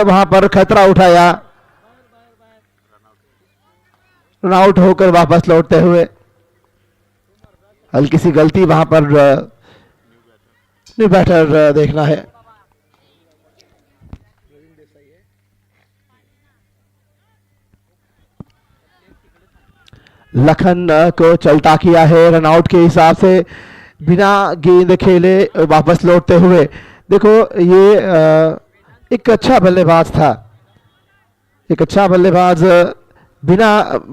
वहां पर खतरा उठाया, रन आउट होकर वापस लौटते हुए। हल्की सी गलती वहां पर न्यू बैटर देखना है। लखन को चलता किया है रन आउट के हिसाब से, बिना गेंद खेले वापस लौटते हुए। देखो ये एक अच्छा बल्लेबाज था, एक अच्छा बल्लेबाज बिना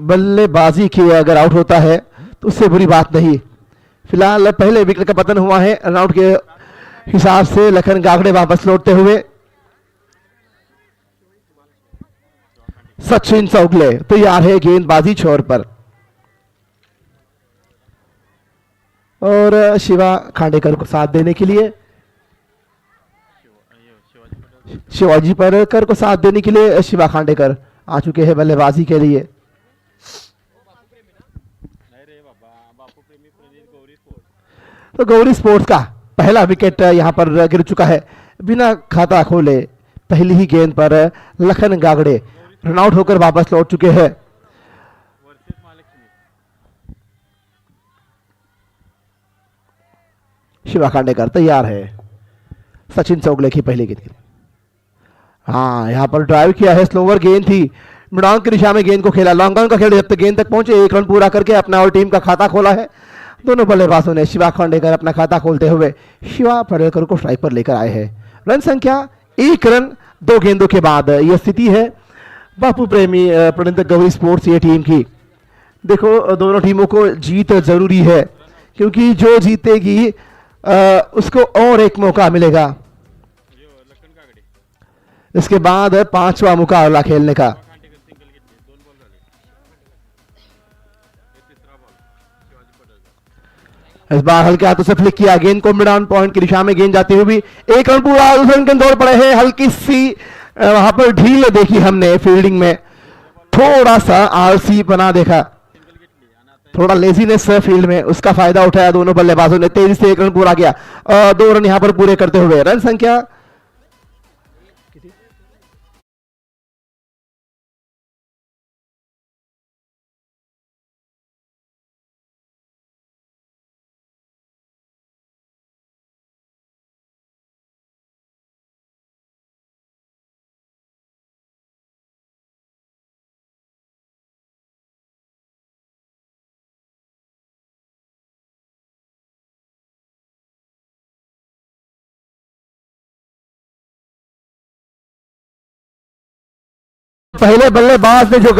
बल्लेबाजी किए अगर आउट होता है तो उससे बुरी बात नहीं। फिलहाल पहले विकेट का पतन हुआ है रन आउट के हिसाब से। लखन गागड़े वापस लौटते हुए। सचिन चौगले तैयार है गेंदबाजी छोर पर, और शिवा खांडेकर को साथ देने के लिए, शिवाजी परकर को साथ देने के लिए शिवा खांडेकर आ चुके हैं बल्लेबाजी के लिए। तो गौरी स्पोर्ट्स का पहला विकेट यहां पर गिर चुका है। बिना खाता खोले पहली ही गेंद पर लखन गागड़े रन आउट होकर वापस लौट चुके हैं। शिवा खांडेकर तैयार है सचिन चौगले की पहली गेंद के लिए। हाँ, यहां पर ड्राइव किया है, स्लोवर गेंद थी, मिडांग की दिशा में गेंद को खेला, लॉन्ग ऑन का खेल जब तक गेंद तक पहुंचे 1 रन पूरा करके अपना और टीम का खाता खोला है। दोनों बल्लेबाजों ने शिवा खांडेकर अपना खाता खोलते हुए शिवा खांडेकर को स्ट्राइक पर लेकर आए हैं। रन संख्या 1 रन 2 गेंदों के बाद यह स्थिति है बापू प्रेमी प्रणीत गौरी स्पोर्ट्स ये टीम की। देखो दोनों टीमों को जीत जरूरी है, क्योंकि जो जीतेगी उसको और एक मौका मिलेगा इसके बाद 5वां मुकाबला खेलने का। इस बार हल्के हाथों से फ्लिक किया, गेंद को मिड ऑन पॉइंट की दिशा में गेंद जाती हुई 1 रन पूरा। दूसरे रन के दौड़ पड़े हैं, हल्की सी वहां पर ढील देखी हमने फील्डिंग में, थोड़ा सा आलसी बना देखा, थोड़ा लेजीनेस फील्ड में, उसका फायदा उठाया दोनों बल्लेबाजों ने। तेजी से 1 रन पूरा किया, 2 रन यहां पर पूरे करते हुए रन संख्या पहले बल्लेबाज ने जो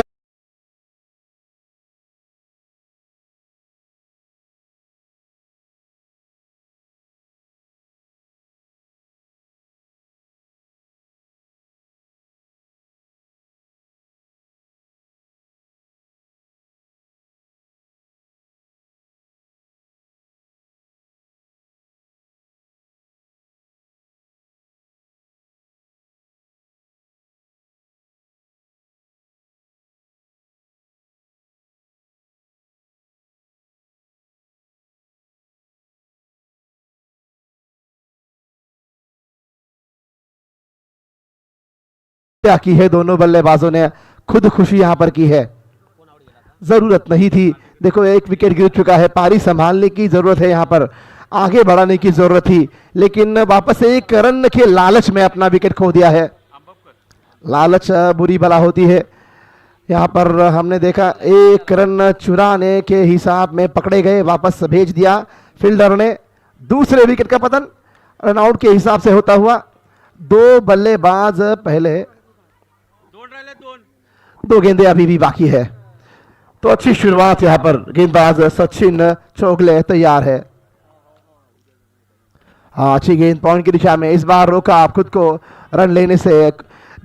क्या की है दोनों बल्लेबाजों ने, खुद खुशी यहां पर की है, जरूरत नहीं थी। देखो एक विकेट गिर चुका है, पारी संभालने की जरूरत है, यहां पर आगे बढ़ाने की जरूरत थी, लेकिन वापस 1 रन के लालच में अपना विकेट खो दिया है। लालच बुरी बला होती है। यहां पर हमने देखा 1 रन चुराने के हिसाब में पकड़े गए, वापस भेज दिया फील्डर ने। दूसरे विकेट का पतन रन आउट के हिसाब से होता हुआ। 2 बल्लेबाज पहले, 2 गेंदें अभी भी बाकी है, तो अच्छी शुरुआत यहां पर। गेंदबाज सचिन चौगले तैयार है। हाँ, अच्छी गेंद पॉइंट की दिशा में, इस बार रोका आप खुद को रन लेने से।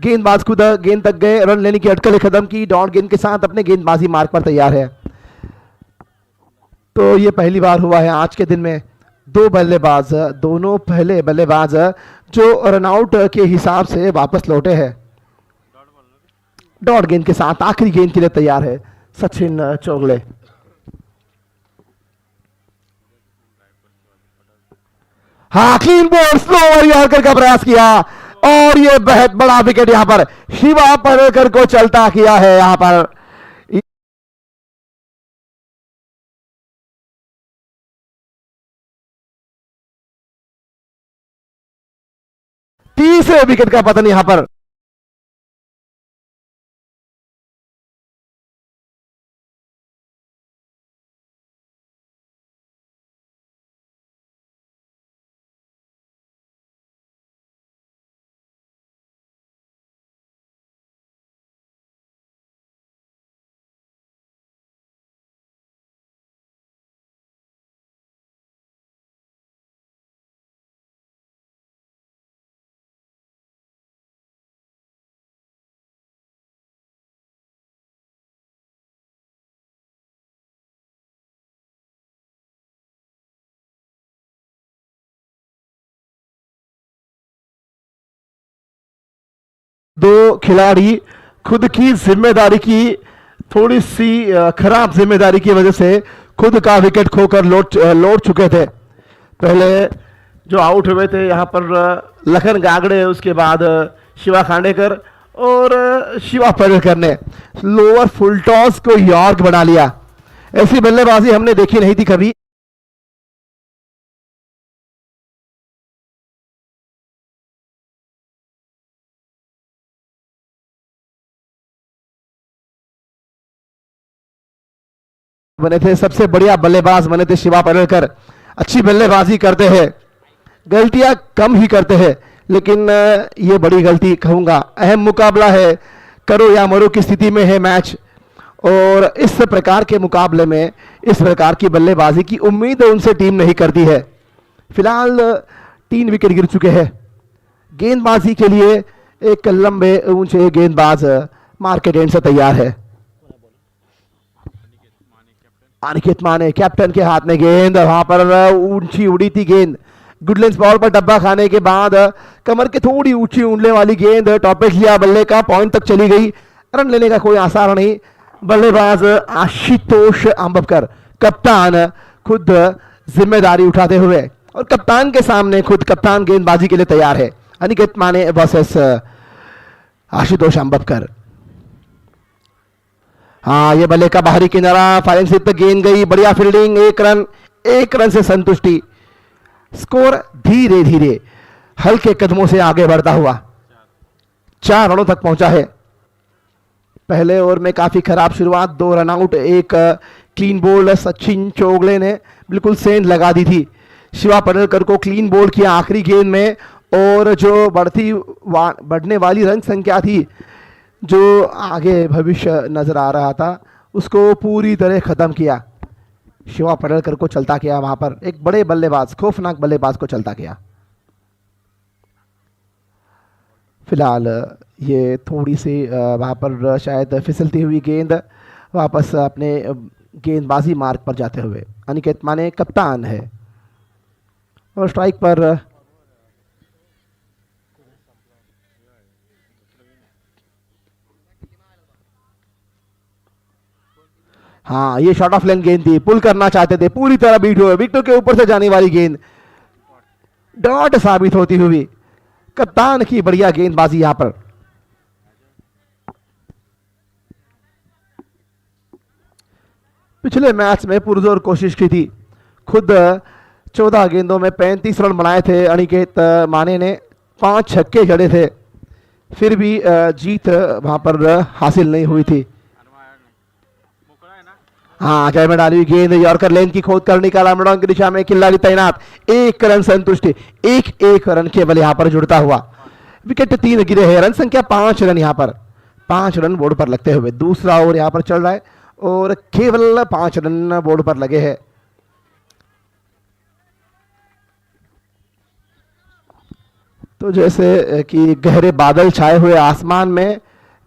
गेंदबाज खुद गेंद तक गए, रन लेने की अटकलें खत्म की, डॉट गेंद के साथ अपने गेंदबाजी मार्ग पर तैयार है। तो ये पहली बार हुआ है आज के दिन में 2 बल्लेबाज, दोनों पहले बल्लेबाज जो रन आउट के हिसाब से वापस लौटे हैं। डॉट गेंद के साथ आखिरी गेंद के लिए तैयार है सचिन चौगले। हाँ, clean ball, slow over yorker का प्रयास किया और ये बहुत बड़ा विकेट यहां पर शिवा परेकर को चलता किया है। यहां पर तीसरे विकेट का पतन यहां पर। दो खिलाड़ी खुद की जिम्मेदारी की थोड़ी सी खराब जिम्मेदारी की वजह से खुद का विकेट खोकर लौट चुके थे। पहले जो आउट हुए थे यहां पर लखन गागड़े, उसके बाद शिवा खांडेकर और शिवा परेकर ने लोअर फुल टॉस को यॉर्क बना लिया। ऐसी बल्लेबाजी हमने देखी नहीं थी कभी। बने थे, सबसे बढ़िया बल्लेबाज बने थे शिवा परेकर। अच्छी बल्लेबाजी करते हैं, गलतियां कम ही करते हैं, लेकिन ये बड़ी गलती कहूंगा। अहम मुकाबला है, करो या मरो की स्थिति में है मैच, और इस प्रकार के मुकाबले में इस प्रकार की बल्लेबाजी की उम्मीद उनसे टीम नहीं करती है। फिलहाल 3 विकेट गिर चुके हैं। गेंदबाजी के लिए एक लंबे ऊंचे गेंदबाज मार्केट एंड से तैयार है। अनिकेत माने कैप्टन के हाथ में गेंद, वहां पर ऊंची उड़ी थी गेंद। गुडलेंस बॉल पर डब्बा खाने के बाद कमर के थोड़ी ऊंची उड़ने वाली गेंद टॉपेज लिया बल्ले का, पॉइंट तक चली गई। रन लेने का कोई आसार नहीं। बल्लेबाज आशुतोष अंबकर, कप्तान, खुद जिम्मेदारी उठाते हुए और कप्तान के सामने खुद कप्तान गेंदबाजी के लिए तैयार है। अनिकेत माने वर्सेस आशुतोष अंबकर। हाँ, ये बल्ले का बाहरी किनारा, फायरिंग स्लिप पे गेंद गई, बढ़िया फील्डिंग, 1 रन से संतुष्टि। स्कोर धीरे धीरे हल्के कदमों से आगे बढ़ता हुआ 4 रनों तक पहुंचा है। पहले ओवर में काफी खराब शुरुआत, 2 run out, 1 clean bowled Sachin Chogle ने बिल्कुल सेंध लगा दी थी। शिवा परेकर को क्लीन बोल्ड किया आखिरी गेंद में, और जो बढ़ने वाली रन संख्या थी, जो आगे भविष्य नजर आ रहा था, उसको पूरी तरह खत्म किया। शिवा परेकर को चलता किया वहां पर, एक बड़े बल्लेबाज, खौफनाक बल्लेबाज को चलता किया। फिलहाल ये थोड़ी सी वहां पर शायद फिसलती हुई गेंद वापस अपने गेंदबाजी मार्ग पर जाते हुए। अनिकेत माने कप्तान है और स्ट्राइक पर हाँ, ये शॉर्ट ऑफ लेंथ गेंद थी, पुल करना चाहते थे, पूरी तरह बीट हुए, विकेटों के ऊपर से जाने वाली गेंद डॉट साबित होती हुई। कप्तान की बढ़िया गेंदबाजी यहां पर। पिछले मैच में पुरजोर कोशिश की थी, खुद 14 गेंदों में 35 रन बनाए थे अनिकेत माने ने, 5 छक्के जड़े थे, फिर भी जीत वहां पर हासिल नहीं हुई थी। हाँ, जय में डाली हुई गेंद, यॉर्कर लेन की खोद कर निकाला, मैदान की दिशा में खिलाड़ी तैनात, 1 रन संतुष्टि, 1 रन केवल यहां पर जुड़ता हुआ। विकेट 3 गिरे हैं, रन संख्या 5 रन, यहां पर 5 रन बोर्ड पर लगते हुए दूसरा ओवर यहां पर चल रहा है और केवल 5 रन बोर्ड पर लगे हैं। तो जैसे कि गहरे बादल छाए हुए आसमान में,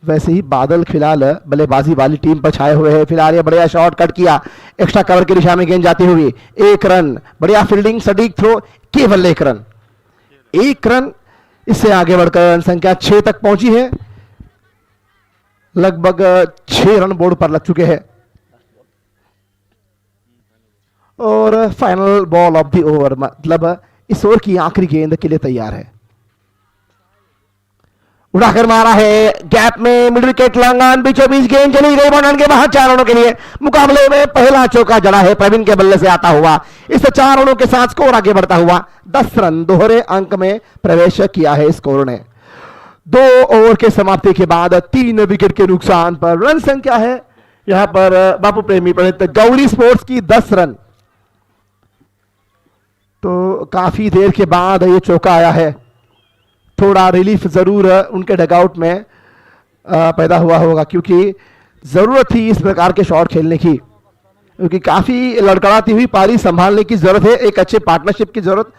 वैसे ही बादल फिलहाल बल्लेबाजी वाली टीम पर छाए हुए हैं। फिलहाल ये बढ़िया शॉट कट किया, एक्स्ट्रा कवर की दिशा में गेंद जाती हुई, 1 रन, बढ़िया फील्डिंग, सटीक थ्रो, केवल 1 रन। 1 रन, इससे आगे बढ़कर रन संख्या 6 तक पहुंची है। लगभग 6 रन बोर्ड पर लग चुके हैं और final ball of the over, मतलब इस ओवर की आखिरी गेंद के लिए तैयार है। उड़ाकर मारा है गैप में, मिड विकेट लंगन, बीचों बीच गेंद चली गई बॉर्डर के बाहर 4 रनों के लिए। मुकाबले में पहला चौका जड़ा है प्रवीण के बल्ले से आता हुआ। इस 4 रनों के साथ स्कोर आगे बढ़ता हुआ 10 रन दोहरे अंक में प्रवेश किया है स्कोर ने। 2 ओवर के समाप्ति के बाद 3 विकेट के नुकसान पर रन संख्या है यहां पर बापू प्रेमी प्रणीत गौरी स्पोर्ट्स की 10 रन। तो काफी देर के बाद ये चौका आया है, थोड़ा रिलीफ जरूर उनके डगआउट में पैदा हुआ होगा, क्योंकि जरूरत थी इस प्रकार के शॉट खेलने की, क्योंकि काफी लड़खड़ाती हुई पारी संभालने की जरूरत है, एक अच्छे पार्टनरशिप की जरूरत।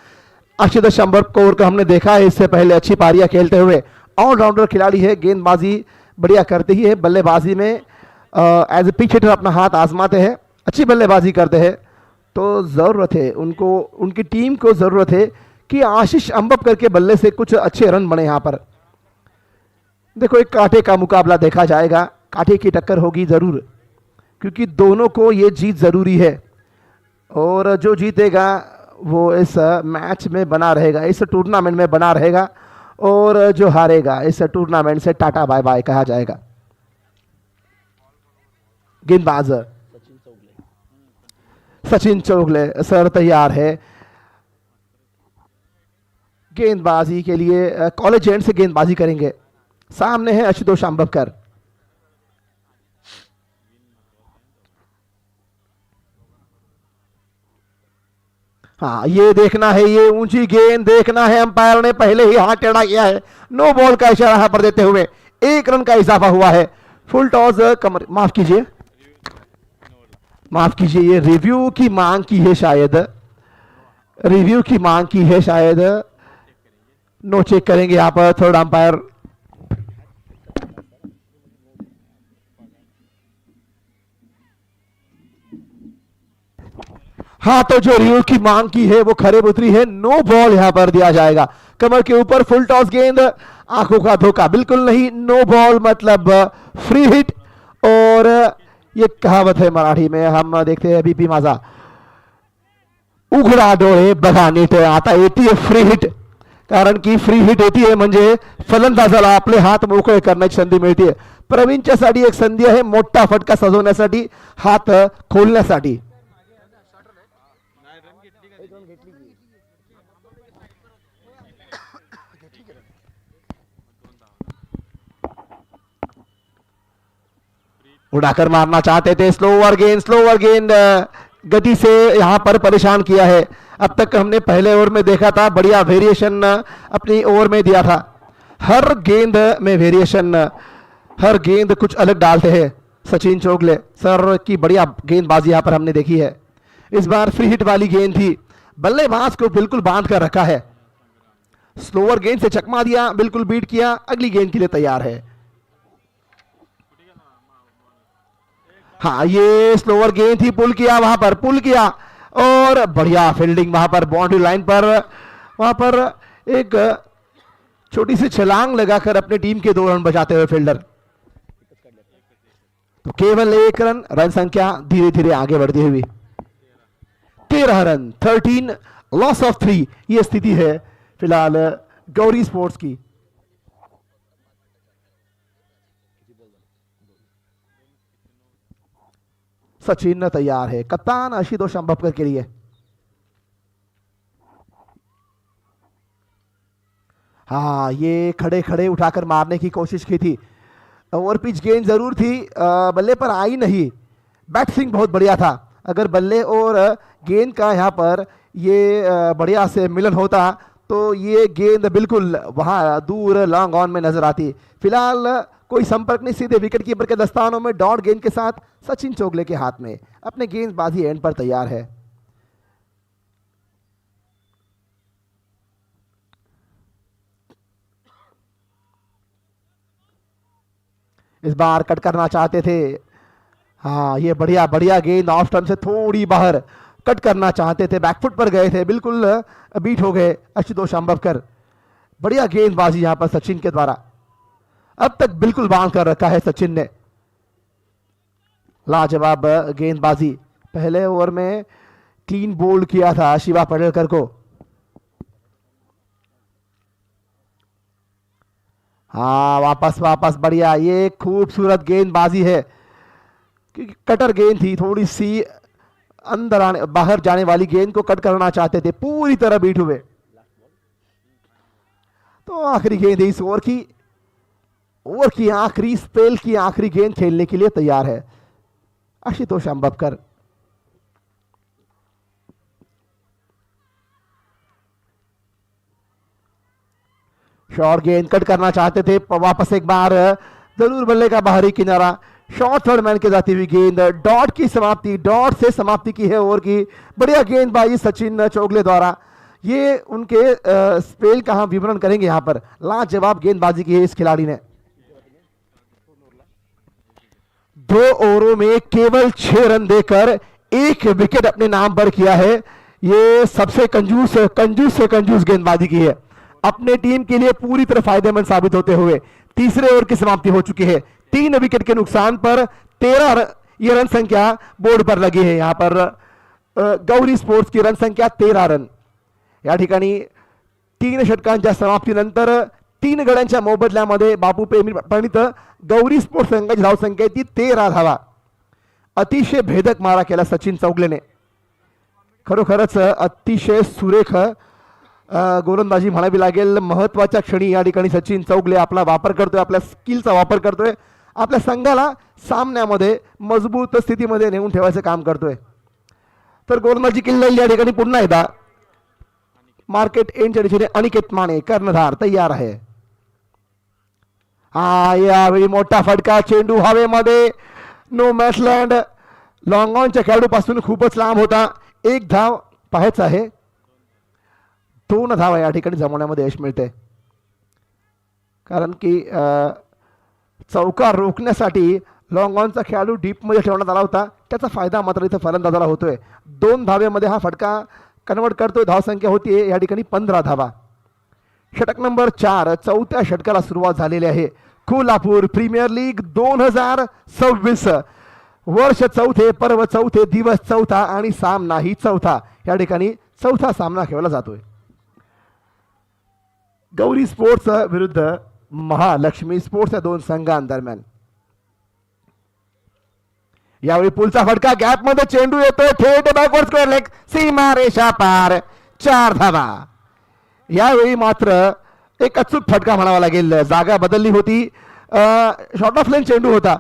अक्षित शंबर कौर को हमने देखा है इससे पहले अच्छी पारियां खेलते हुए, ऑलराउंडर खिलाड़ी है, गेंदबाजी बढ़िया करते ही है, बल्लेबाजी में एज ए पिच हिटर अपना हाथ आजमाते हैं, अच्छी बल्लेबाजी करते हैं। तो जरूरत है उनको, उनकी टीम को जरूरत है कि आशीष अंबप करके बल्ले से कुछ अच्छे रन बने। यहां पर देखो एक कांटे का मुकाबला देखा जाएगा, कांटे की टक्कर होगी जरूर, क्योंकि दोनों को ये जीत जरूरी है, और जो जीतेगा वो इस मैच में बना रहेगा, इस टूर्नामेंट में बना रहेगा, और जो हारेगा इस टूर्नामेंट से टाटा बाय बाय कहा जाएगा। गेंदबाज सचिन चौगले सर तैयार है गेंदबाजी के लिए, कॉलेज एंड से गेंदबाजी करेंगे। सामने है आशुतोष अंबपकर। हाँ ये देखना है, ये ऊंची गेंद देखना है, अंपायर ने पहले ही हाथ टेढ़ा किया है, नो बॉल का इशारा यहां पर देते हुए 1 रन का इजाफा हुआ है। फुल टॉस कमर, माफ कीजिए ये रिव्यू की मांग की है शायद, रिव्यू की मांग की है शायद, नो चेक करेंगे यहां पर थर्ड अंपायर। हाँ तो जो रिव्यू की मांग की है वो खरे उतरी है, नो बॉल यहां पर दिया जाएगा। कमर के ऊपर फुल टॉस गेंद, आंखों का धोखा बिल्कुल नहीं, नो बॉल मतलब फ्री हिट। और ये कहावत है मराठी में, हम देखते हैं बीपी माझा, उघडा डोळे बघा नीट, आता येते फ्री हिट, कारण की फ्री हिट येते म्हणजे फलंदाजाला आपले हात मोकळे करण्याची संधी मिळते। प्रवीणच्यासाठी एक संधी आहे मोठा फटका सजवण्यासाठी, हात खोलण्यासाठी। उड़ाकर मारना चाहते थे, स्लोवर गेंद गति से यहां पर परेशान किया है। अब तक हमने पहले ओवर में देखा था बढ़िया वेरिएशन अपनी ओवर में दिया था, हर गेंद में वेरिएशन, हर गेंद कुछ अलग डालते हैं। सचिन चौगले सर की बढ़िया गेंदबाजी यहां पर हमने देखी है। इस बार फ्री हिट वाली गेंद थी, बल्लेबाज को बिल्कुल बांध कर रखा है, स्लोवर गेंद से चकमा दिया, बिल्कुल बीट किया, अगली गेंद के लिए तैयार है। हाँ ये स्लोवर गेंद थी, पुल किया, वहां पर पुल किया, और बढ़िया फील्डिंग वहां पर बाउंड्री लाइन पर, वहां पर एक छोटी सी छलांग लगाकर अपने टीम के 2 रन बचाते हुए फील्डर। तो केवल 1 रन, रन संख्या धीरे धीरे आगे बढ़ती हुई 13 रन, 13 लॉस ऑफ 3, ये स्थिति है फिलहाल गौरी स्पोर्ट्स की। सचिन तैयार है, कप्तान आशुतोष अंबपकर के लिए। हाँ ये खड़े खड़े उठाकर मारने की कोशिश की थी, ओवर पिच गेंद जरूर थी, बल्ले पर आई नहीं, बैट स्विंग बहुत बढ़िया था। अगर बल्ले और गेंद का यहाँ पर ये बढ़िया से मिलन होता तो ये गेंद बिल्कुल वहाँ दूर लॉन्ग ऑन में नजर आती। फिलहाल कोई संपर्क नहीं, सीधे विकेट कीपर के दस्तानों में डॉट गेंद के साथ सचिन चौगले के हाथ में, अपने गेंदबाजी एंड पर तैयार है। इस बार कट करना चाहते थे, हाँ ये बढ़िया बढ़िया गेंद ऑफ स्टंप से थोड़ी बाहर कट करना चाहते थे, बैकफुट पर गए थे, बिल्कुल बीट हो गए आशुतोष अंबपकर। बढ़िया गेंदबाजी यहां पर सचिन के द्वारा, अब तक बिल्कुल बांध कर रखा है सचिन ने, लाजवाब गेंदबाजी। पहले ओवर में क्लीन बोल्ड किया था शिवा पटेलकर को। हाँ वापस वापस बढ़िया, ये खूबसूरत गेंदबाजी है क्योंकि कटर गेंद थी, थोड़ी सी अंदर आने बाहर जाने वाली गेंद को कट करना चाहते थे, पूरी तरह बीट हुए। तो आखिरी गेंद इस ओवर की आखिरी स्पेल की आखिरी गेंद खेलने के लिए तैयार है आशुतोष अंबकर। शॉर्ट गेंद कट करना चाहते थे, वापस एक बार जरूर बल्ले का बाहरी किनारा, शॉर्ट थर्ड मैन के जाती हुई गेंद, डॉट की समाप्ति, डॉट से समाप्ति की है ओवर की। बढ़िया गेंदबाजी सचिन चौगले द्वारा। ये उनके स्पेल का हम विवरण करेंगे यहां पर। लाजवाब गेंदबाजी की है इस खिलाड़ी ने। 2 ओवरों में केवल 6 रन देकर 1 विकेट अपने नाम पर किया है। ये सबसे कंजूस से कंजूस गेंदबाजी की है, अपने टीम के लिए पूरी तरह फायदेमंद साबित होते हुए। तीसरे ओवर की समाप्ति हो चुकी है, 3 विकेट के नुकसान पर 13 ये रन संख्या बोर्ड पर लगी है। यहां पर गौरी स्पोर्ट्स की रन संख्या 13 रन। या ठिकाणी 3 षटकांच्या समाप्तीनंतर 3 गड्यांच्या मोबदल्यामध्ये बापू प्रणित गौरी स्पोर्ट्स संघाची धावसंख्या ती 13 धावा। अतिशय भेदक मारा केला सचिन चौगलेने, खरोखरच अतिशय सुरेख गोलंदाजी म्हणावी लागेल। महत्वाच्या क्षणी या ठिकाणी सचिन चौगले आपला वापर करतोय, आपल्या स्किलचा वापर करतोय, आपल्या संघाला सामन्यामध्ये मजबूत स्थितीमध्ये नेऊन ठेवायचं काम करतोय। तर गोलंदाजी केलेली या ठिकाणी पुन्हा एकदा मार्केट एंडच्या दिशेने अनिकेत माने कर्णधार तयार आहे। हा यावेळी मोठा फटका, चेंडू हवेमध्ये, नो मॅचलँड, लॉंग ऑनच्या खेळाडूपासून खूपच लांब होता। 1 धाव पाहायचा आहे, 2 धावा या ठिकाणी जमवण्यामध्ये यश मिळते, कारण की चौकार रोखण्यासाठी लॉंग ऑनचा खेळाडू डीपमध्ये ठेवण्यात आला होता, त्याचा फायदा मात्र इथं फलंदाजाला होतोय। 2 धावेमध्ये हा फटका कन्वर्ट करतोय, धावसंख्या होतीये या ठिकाणी 15 धावा। षटक नंबर 4, 4थ्या षटकाला सुरुवात झालेली आहे। कोल्हापूर प्रीमियर लीग 2026, वर्ष 4थे, पर्व 4थे, दिवस 4था आणि सामनाही 4था। या ठिकाणी 4था सामना खेळला जातोय गौरी स्पोर्ट्स विरुद्ध महालक्ष्मी स्पोर्ट्स या 2 संघांदरम्यान। यावेळी पुलचा फटका, गॅप मध्ये चेंडू येतोय, थेट बॅकवर्ड स्क्वेअर लेग, सीमा रेषा पार, 4 धावा। यावेळी मात्र एक अचूक फटका म्हणावा लागेल, जागा बदलली होती, शॉर्ट ऑफ लेन चेंडू होता,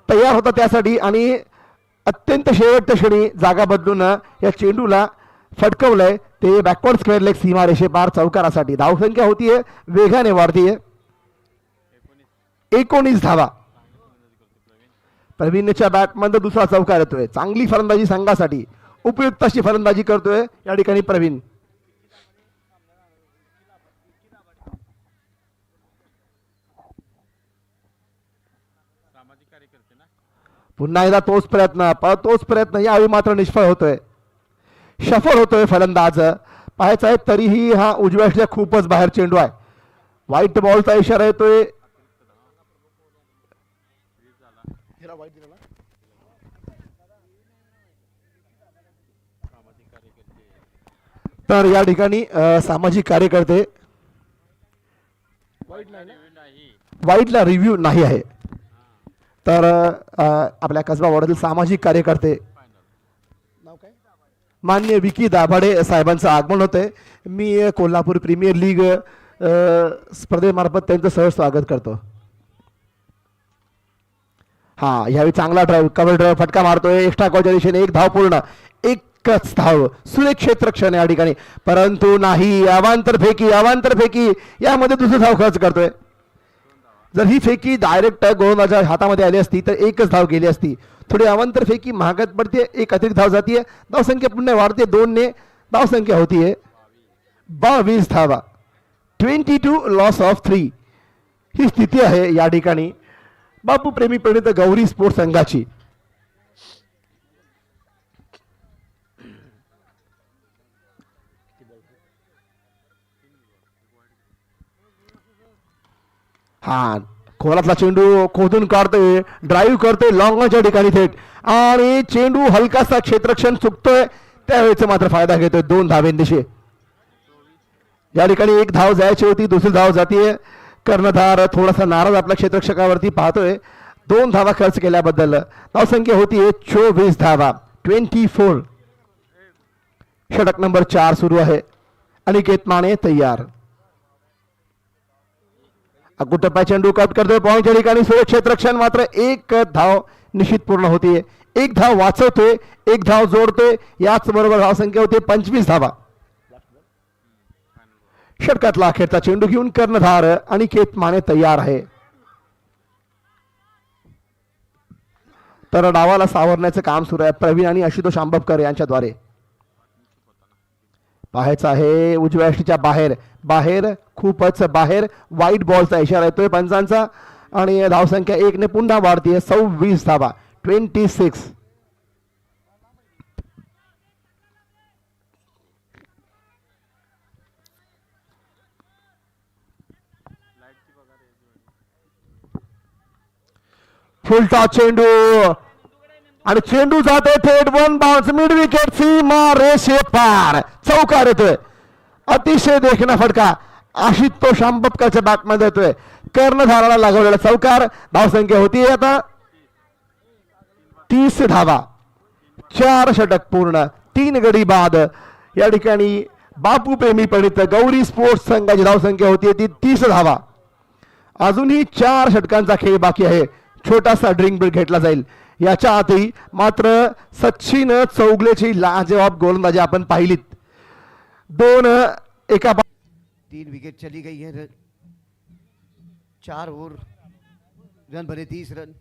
तयार होता त्यासाठी, आणि अत्यंत शेवटच्या क्षणी जागा बदलून या चेंडूला फटकवलंय, ते बॅकवर्ड स्क्वेअर लेग सीमा रेषे पार चौकारासाठी। धावसंख्या होतीये वेगाने वाढतीये, 19 धावा। प्रवीणच्या बॅटमध्ये दुसरा चौकार येतोय, चांगली फलंदाजी संघासाठी, उपयुक्त अशी फलंदाजी करतोय या ठिकाणी प्रवीण। पुन्हा एकदा तोच प्रयत्न यावेळी मात्र निष्फळ होतोय, सफल होतोय फलंदाज। पाहायचं आहे तरीही हा उजव्या खूपच बाहेर चेंडू आहे, व्हाईट बॉलचा इशारा येतोय। तर या ठिकाणी सामाजिक कार्यकर्ते, वाईटला रिव्ह्यू नाही आहे, तर आपल्या कसबा वॉर्डातील सामाजिक कार्यकर्ते माननीय विकी दाभाडे साहेबांचं आगमन होते। मी कोल्हापूर प्रीमियर लीग स्पर्धेमार्फत त्यांचं सहज स्वागत करतो। हा यावेळी चांगला ड्राईव्ह, कव्हर ड्राईव्ह फटका मारतोय, एक्स्ट्रा कॉलच्या दिशेने 1 धाव पूर्ण, 1च धाव, सुरेख क्षेत्ररक्षण या ठिकाणी, परंतु नाही, अवांतर फेकी, यामध्ये दुसरी धाव खर्च करतोय। जर ही फेकी डायरेक्ट गोलंदाजाच्या हातामध्ये आली असती तर 1च धाव गेली असती, थोडी अवांतर फेकी महागात पडते, 1 अतिरिक्त धाव जातीये, धावसंख्या पुन्हा वाढते, 2 ने धावसंख्या होतीये 22 धावा, 22 लॉस ऑफ 3 ही स्थिती आहे या ठिकाणी बापू प्रेमी प्रणित गौरी स्पोर्ट्स संघाची। हा खोलातला चेंडू खोदून काढतोय, ड्राईव्ह करतोय लॉंग ऑनच्या ठिकाणी थेट, आणि चेंडू हलकासा क्षेत्ररक्षण चुकतोय, त्यावेळेस मात्र फायदा घेतोय 2 धावेंदिशे। या ठिकाणी 1 धाव जायची होती, दुसरी धाव जातीये, कर्णधार थोडासा नाराज आपल्या क्षेत्ररक्षकावरती पाहतोय. 2 धावा खर्च केल्याबद्दल. धावसंख्या होती 24 धावा, 24. षटक नंबर 4 सुरू आहे. अनिकेत माने तयार. अगुटप्पा चेंडू कट करतोय पॉईंटच्या ठिकाणी. सुरेख क्षेत्ररक्षण मात्र 1 धाव निश्चित पूर्ण होतीये. 1 धाव वाचवतोय, 1 धाव जोडतोय. याच बरोबर धावसंख्या होते 25 धावा. षटकातला अखेरचा चेंडू घेऊन कर्णधार अनिकेत माने तयार आहे. तर डावाला सावरण्याचं काम सुरू आहे प्रवीण आणि आशुतोष आंबवकर यांच्याद्वारे. पाहायचं आहे उजव्या यष्टीच्या बाहेर, बाहेर, खूपच बाहेर. वाईट बॉलचा इशारा येतोय पंचांचा आणि धावसंख्या 1 ने पुन्हा वाढतीये. 26 धावा, 26. फुलटा चेंडू आणि चेंडू जाते थेट 1 बाउन्स मिड विकेट सीमा रेषे पार. चौकार येतोय. अतिशय देखणा फटका आशुतोष आंबवकरच्या बॅटमध्ये येतोय. कर्णधाराला लागवलेला चौकार. धावसंख्या होती आता 30 धावा. 4 षटक पूर्ण, 3 गडी बाद. या ठिकाणी बापू प्रेमी पंडित गौरी स्पोर्ट्स संघाची धावसंख्या होती ती 30 धावा. अजूनही 4 षटकांचा खेळ बाकी आहे. छोटासा ड्रिंक ब्रेक घेतला जाईल. याच्या आधी मात्र सचिन चौगलेची लाजवाब गोलंदाजी आपण पाहिलीत. 3 विकेट चली गई है. 4 ओवर रन बने 30 run.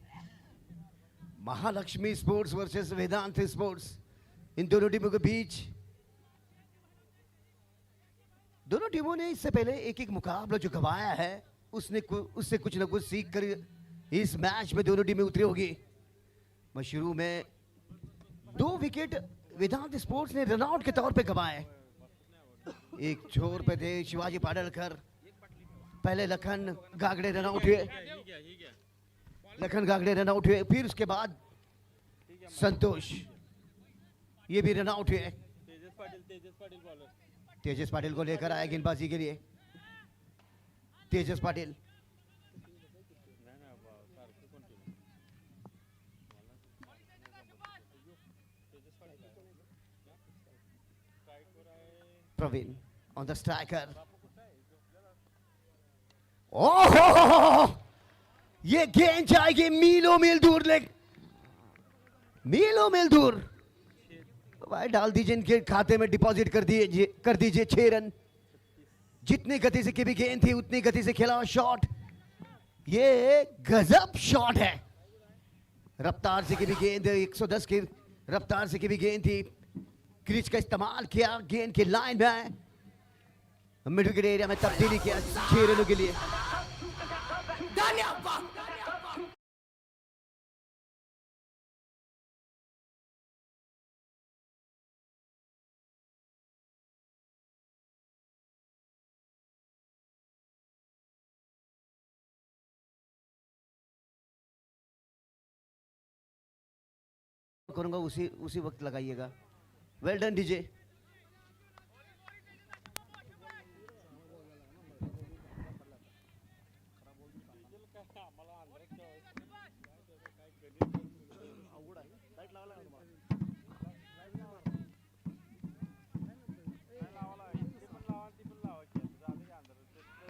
Mahalakshmi sports versus Vedant sports, इन दोनों टीमों के बीच. दोनों टीमों ने इससे पहले एक मुकाबला जो गंवाया है उससे कुछ न कुछ सीख कर इस मैच में दोनों टीमें उतरी होगी. शुरू में 2 विकेट वेदांत स्पोर्ट्स ने रनआउट के तौर पे गंवाए. एक छोर पे थे शिवाजी पाडलकर. पहले लखन गागड़े रनआउट हुए. फिर उसके बाद संतोष ये भी रनआउट हुए. तेजस पाटिल को लेकर आया गेंदबाजी के लिए. Tejas Patil Praveen on the striker. ओह, ये गेंद जाएगी मीलों मील दूर. मीलों मील दूर. भाई डाल दीजिए इनके खाते में, डिपॉजिट कर दीजिए 6 रन. जितनी गति से की भी गेंद थी उतनी गति से खेला शॉट. ये गजब शॉट है. रफ्तार से की भी गेंद 110 की रफ्तार से की भी गेंद थी. क्रिच का इस्तेमाल किया, गेंद की लाइन में मिड विकेट एरिया में तब्दीली किया 6 रनों के लिए. करूंगा उसी वक्त लगाइएगा. वेल डन डीजे.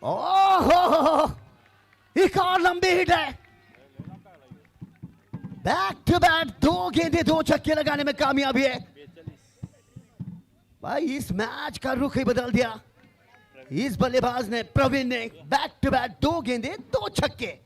ओह, एक और लंबी हिट है. बैक टू बैक 2 गेंदें 2 छक्के लगाने में कामयाबी है. भाई इस मैच का रुख ही बदल दिया. इस बल्लेबाज ने, प्रवीण ने, बैक टू बैक 2 गेंदें 2 छक्के.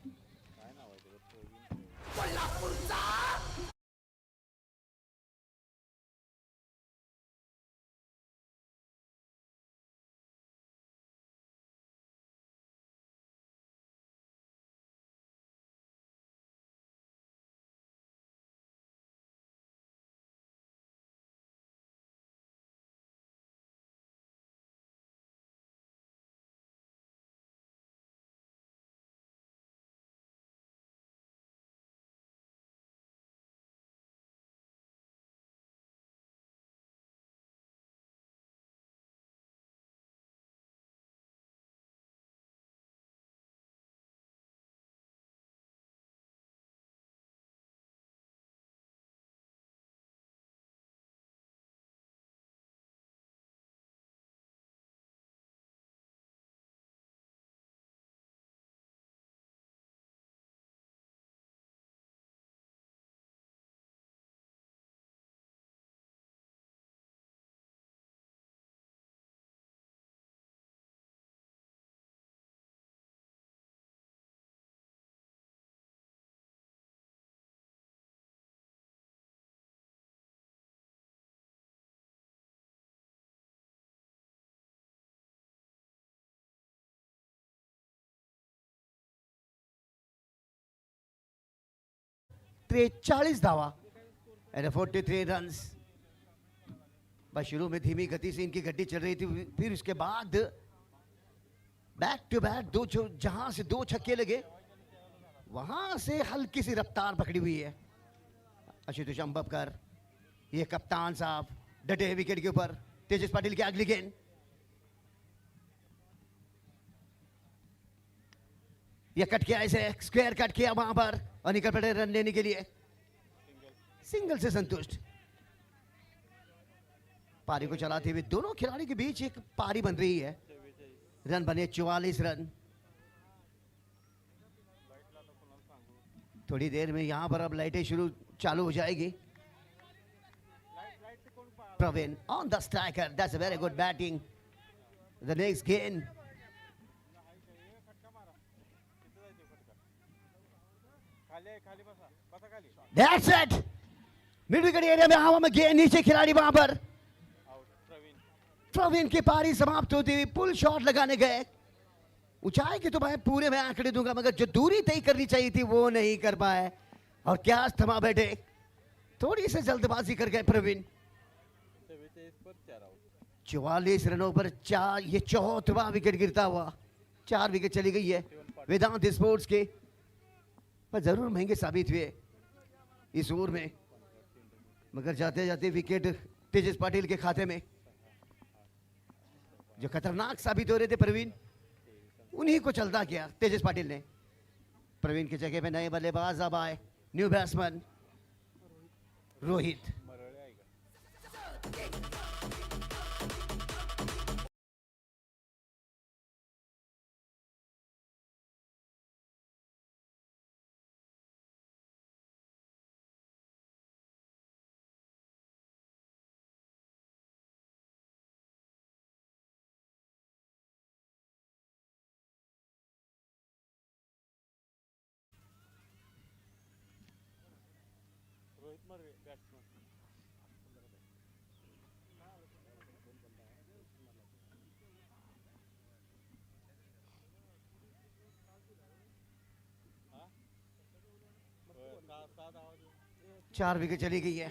43 धावा एंड 43 रन्स। बस शुरू में धीमी गति से इनकी गड्डी चल रही थी, फिर उसके बाद बैक टू बैक दो, जहां से दो छक्के लगे वहां से हल्की सी रफ्तार पकड़ी हुई है आशुतोष अंबपकर। ये कप्तान साहब डटे हैं विकेट के ऊपर। तेजस पाटिल की अगली गेंद, ये कट किया, इसे स्क्वायर कट किया वहां पर और निकल पड़े रन लेने के लिए। सिंगल से संतुष्ट। पारी को चलाते हुए दोनों खिलाड़ी के बीच एक पारी बन रही है। रन बने 44 रन। थोड़ी देर में यहां पर अब लाइटें चालू हो जाएगी। Praveen on the striker, that's a very good batting. The next गेंद, that's it. Mid wicket area में हवा में गेंद, नीचे खिलाड़ी वहां पर। प्रवीण की पारी समाप्त होती हुई पुल शॉट लगाने गए। ऊंचाई की तो मैं पूरे में आंकड़े दूंगा, मगर जो दूरी तय करनी चाहिए थी वो नहीं कर पाए और क्या थमा बैठे। थोड़ी सी जल्दबाजी कर गए प्रवीण। 44 रनों पर 4, ये 4वां विकेट गिरता हुआ। 4 विकेट चली गई है वेदांत स्पोर्ट्स के, पर जरूर महंगे साबित हुए इस ओवर में। मगर जाते जाते विकेट तेजस पाटिल के खाते में, जो खतरनाक साबित हो रहे थे प्रवीण, उन्हीं को चलता किया तेजस पाटिल ने। प्रवीण की जगह पे नए बल्लेबाज अब आए, न्यू बैट्समैन रोहित। चार विकेट चली गई है।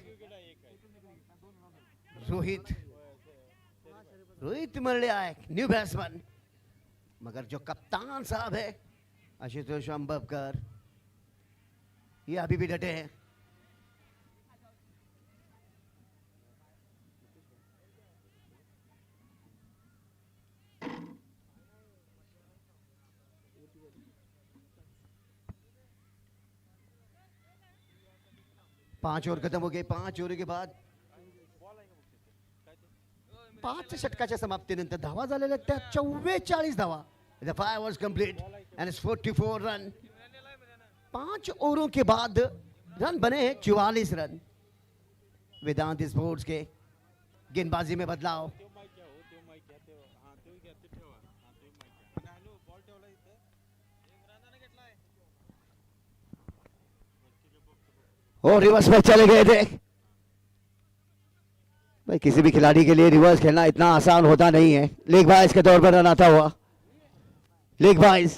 रोहित मरले आए, न्यू बैट्समैन। मगर जो कप्तान साहब है आशुतोष अंबपकर, ये अभी भी डटे हैं। पांच ओवर खत्म हो गए। 5 ओव्हर के बाद 5 षटकाच्या समाप्तीनंतर धावा झालेल्या त्या 44 धावा। The 5 overs complete end it's 44 run. 5 ओवरों के बाद रन बने 44 रन। वेदांत स्पोर्ट्स के गेंदबाजी में बदलाव। और रिवर्स में चले गए थे भाई। किसी भी खिलाड़ी के लिए रिवर्स खेलना इतना आसान होता नहीं है। लेग बाइस के तौर पर रन आता हुआ, लेग बाइस।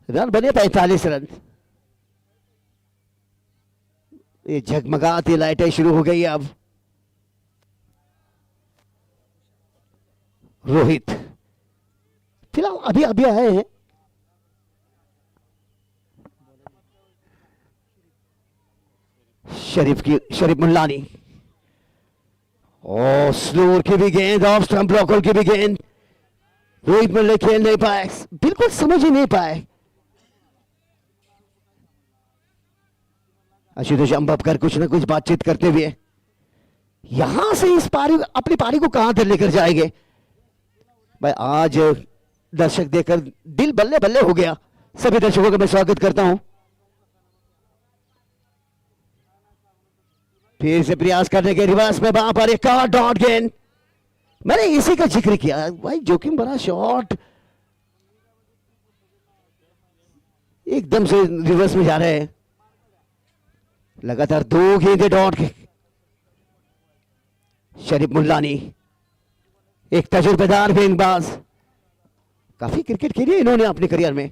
रन बने 45 रन। ये झगमगाती लाइटें शुरू हो गई अब। रोहित फिलहाल अभी अभी आए हैं। शरीफ मुल्लानी, और स्लोर की भी गेंद, ऑफ स्टंप ब्लॉकर की भी गेंद। रोहित मुल्ले खेल नहीं पाए, बिल्कुल समझ ही नहीं पाए। आशुतोष अंबपकर कुछ ना कुछ बातचीत करते हुए यहां से इस पारी, अपनी पारी को कहां तक लेकर जाएंगे भाई। आज दर्शक देखकर दिल बल्ले बल्ले हो गया। सभी दर्शकों का मैं स्वागत करता हूं। फिर से प्रयास करने के रिवर्स में वहां पर एक डॉट गेंद। मैंने इसी का जिक्र किया भाई, जोखिम भरा शॉट। एकदम से रिवर्स में जा रहे हैं। लगातार 2 गेंदें डॉट के। शरीफ मुल्लानी एक तजुर्बेदार गेंदबाज, काफी क्रिकेट खेली है इन्होंने अपने करियर में।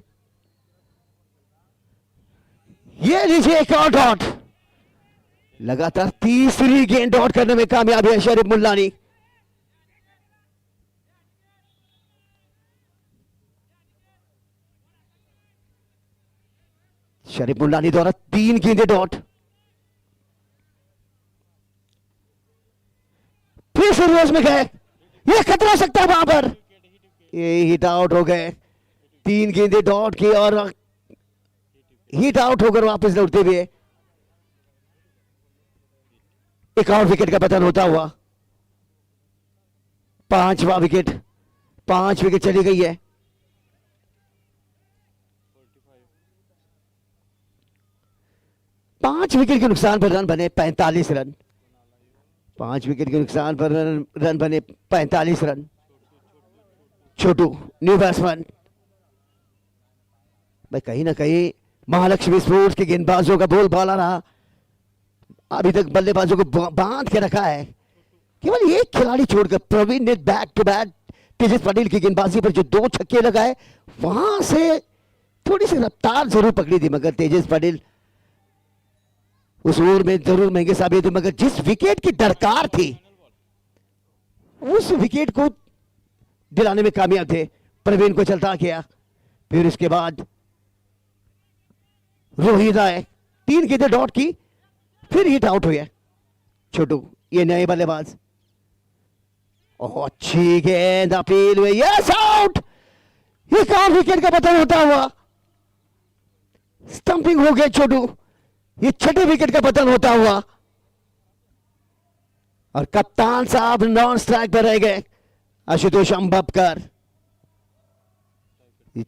ये लीजिए एक और डॉट। लगातार तीसरी गेंद डॉट करने में कामयाब है शरीफ मुल्लानी। शरीफ मुल्लानी द्वारा 3 गेंदें डॉट। फिर से रिवर्स में गए, ये खतरा सकता है वहां पर। ये हिट आउट हो गए, 3 गेंदें डॉट की और हिट आउट होकर वापस लौटते हुए एक और विकेट का पतन होता हुआ। 5वां विकेट, 5 विकेट चली गई है। पांच विकेट के नुकसान पर रन बने 45 रन। 5 विकेट के नुकसान पर रन बने 45 रन। छोटू न्यू बैट्समैन। भाई कहीं ना कहीं महालक्ष्मी स्पोर्ट्स के गेंदबाजों का बोलबाला रहा, अभी तक बल्लेबाजों को बांध के रखा है। केवल एक खिलाड़ी छोड़कर प्रवीण ने back to back Tejas Patil की गेंदबाजी पर जो 2 छक्के लगाए, वहां से थोड़ी सी रफ्तार जरूर पकड़ी थी, मगर तेजस पाटिल उस ओवर में जरूर महंगे साबित हुए। मगर जिस विकेट की दरकार थी उस विकेट को दिलाने में कामयाब थे। प्रवीण को चलता किया, फिर इसके बाद रोहित आए, 3 गेंदें डॉट की, फिर हिट आउट हो गया। छोटू ये नए बल्लेबाज, अच्छी गेंद अपील हुई, यस आउट। एक और विकेट का पतन होता हुआ, स्टंपिंग हो गए छोटू। ये 6ठे विकेट का पतन होता हुआ और कप्तान साहब नॉन स्ट्राइक पर रह गए। आशुतोष अंबपकर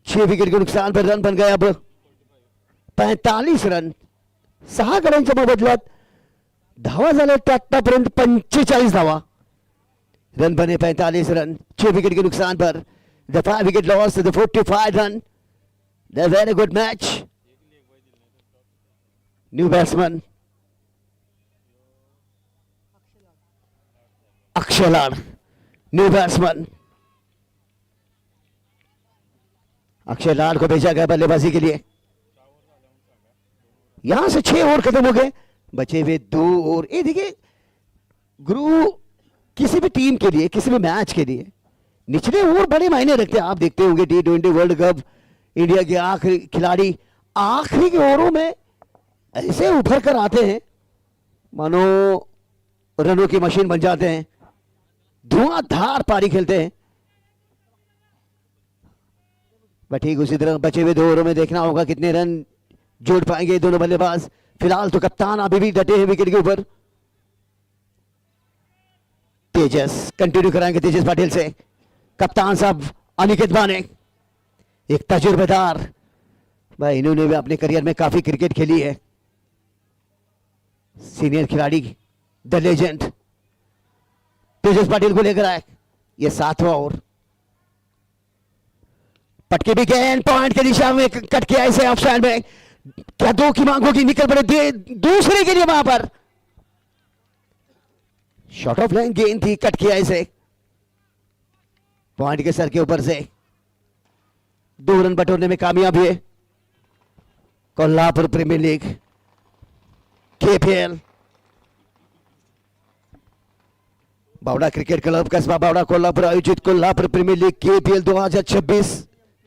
6 विकेट के नुकसान पर रन बन गए अब 45 रन। 6 गड्यांच्या मोबदल्यात धावा झाल्या आतापर्यंत 45 धावा। रन बने 45 रन, 6 विकेट के नुकसान पर। The 5 wicket loss, the 45 run. The very good match. New batsman Akshay Lad, new batsman Akshay Lad को भेजा गया बल्लेबाजी के लिए। यहां से 6 ओवर खत्म हो गए, बचे हुए 2 ओवर। ये देखिए गुरु, किसी भी टीम के लिए, किसी भी मैच के लिए निचले ओवर बड़े मायने रखते हैं। आप देखते होंगे T20 वर्ल्ड कप, इंडिया के आखिरी खिलाड़ी आखिरी के ओवरों में ऐसे उभर कर आते हैं मानो रनों की मशीन बन जाते हैं, धुआंधार पारी खेलते हैं। बट ठीक उसी तरह बचे हुए 2 ओवरों में देखना होगा कितने रन जोड़ पाएंगे दोनों बल्लेबाज। फिलहाल तो कप्तान अभी भी डटे हैं विकेट के ऊपर। तेजस कंटिन्यू कराएंगे तेजस पाटिल से। कप्तान साहब अनिकेत बाने, एक तजुर्बेदार भाई, इन्होंने भी अपने करियर में काफी क्रिकेट खेली है। सीनियर खिलाड़ी, द लेजेंड तेजस पाटिल को लेकर आए। ये 7वां ओवर, पटके भी गेंद पॉइंट के दिशा में कट किया इसे ऑफ साइड में। क्या 2 की मांग होगी, निकल पड़े दूसरे के लिए वहां पर। शॉर्ट ऑफ लाइन गेंद थी, कट किया इसे पॉइंट के सर के ऊपर से। 2 रन बटोरने में कामयाब हुए Kolhapur premier league KPL। Bavda cricket club Kasba Bavda Kolhapur आयोजित कोल्हापुर प्रीमियर लीग KPL 2026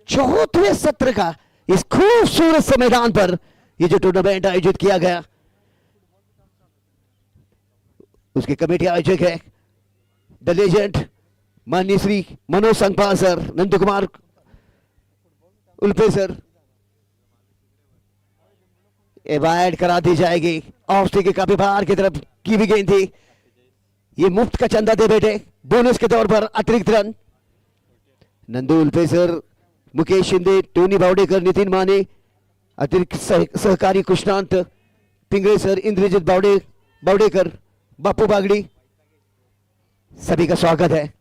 चौथे सत्र का इस खूबसूरत से मैदान पर ये जो टूर्नामेंट आयोजित किया गया, उसकी कमेटी आयोजक है द लेजेंड माननीय Shri Manoj Sangpal sir, Nandu Kumar Ulfe sir. A wide करा दी जाएगी, ऑफ स्टिक के काफी बाहर की तरफ की भी गेंद थी। ये मुफ्त का चंदा दे बेटे, बोनस के तौर पर अतिरिक्त run. Nandu Ulfe sir, Mukesh Shinde, Tony Bawdekar, Nitin Mane, अतिरिक्त सहकारी कृष्णांत पिंगळे सर, इंद्रजीत बावडेकर, बापू बागड़ी, सभी का स्वागत है।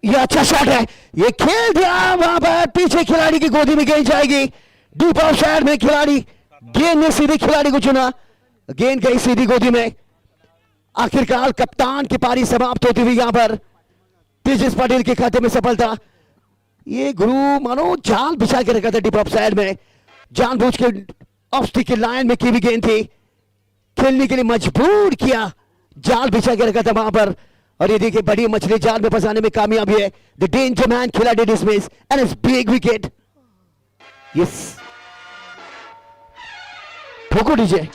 यह अच्छा शॉट है, ये खेल दिया वहां पर, पीछे खिलाड़ी की गोदी में गेंद जाएगी। डीप ऑफ साइड में खिलाड़ी, गेंद ने सीधे खिलाड़ी को चुना, गेंद गई सीधी गोदी में। आखिरकार कप्तान की पारी समाप्त होती हुई यहां पर तेजस पाटिल के खाते में सफलता। ये गुरु मानो जाल बिछा के रखा था डीप ऑफ साइड में, जानबूझ के ऑफ स्टिक के लाइन में की भी गेंद थी, खेलने के लिए मजबूर किया, जाल बिछा के रखा था वहां पर, और ये देखिए बड़ी मछली जाल में फंसाने में कामयाबी है। द डेंजर मैन खिलाड़ी dismiss and it's big wicket. Yes, ठोको डीजे।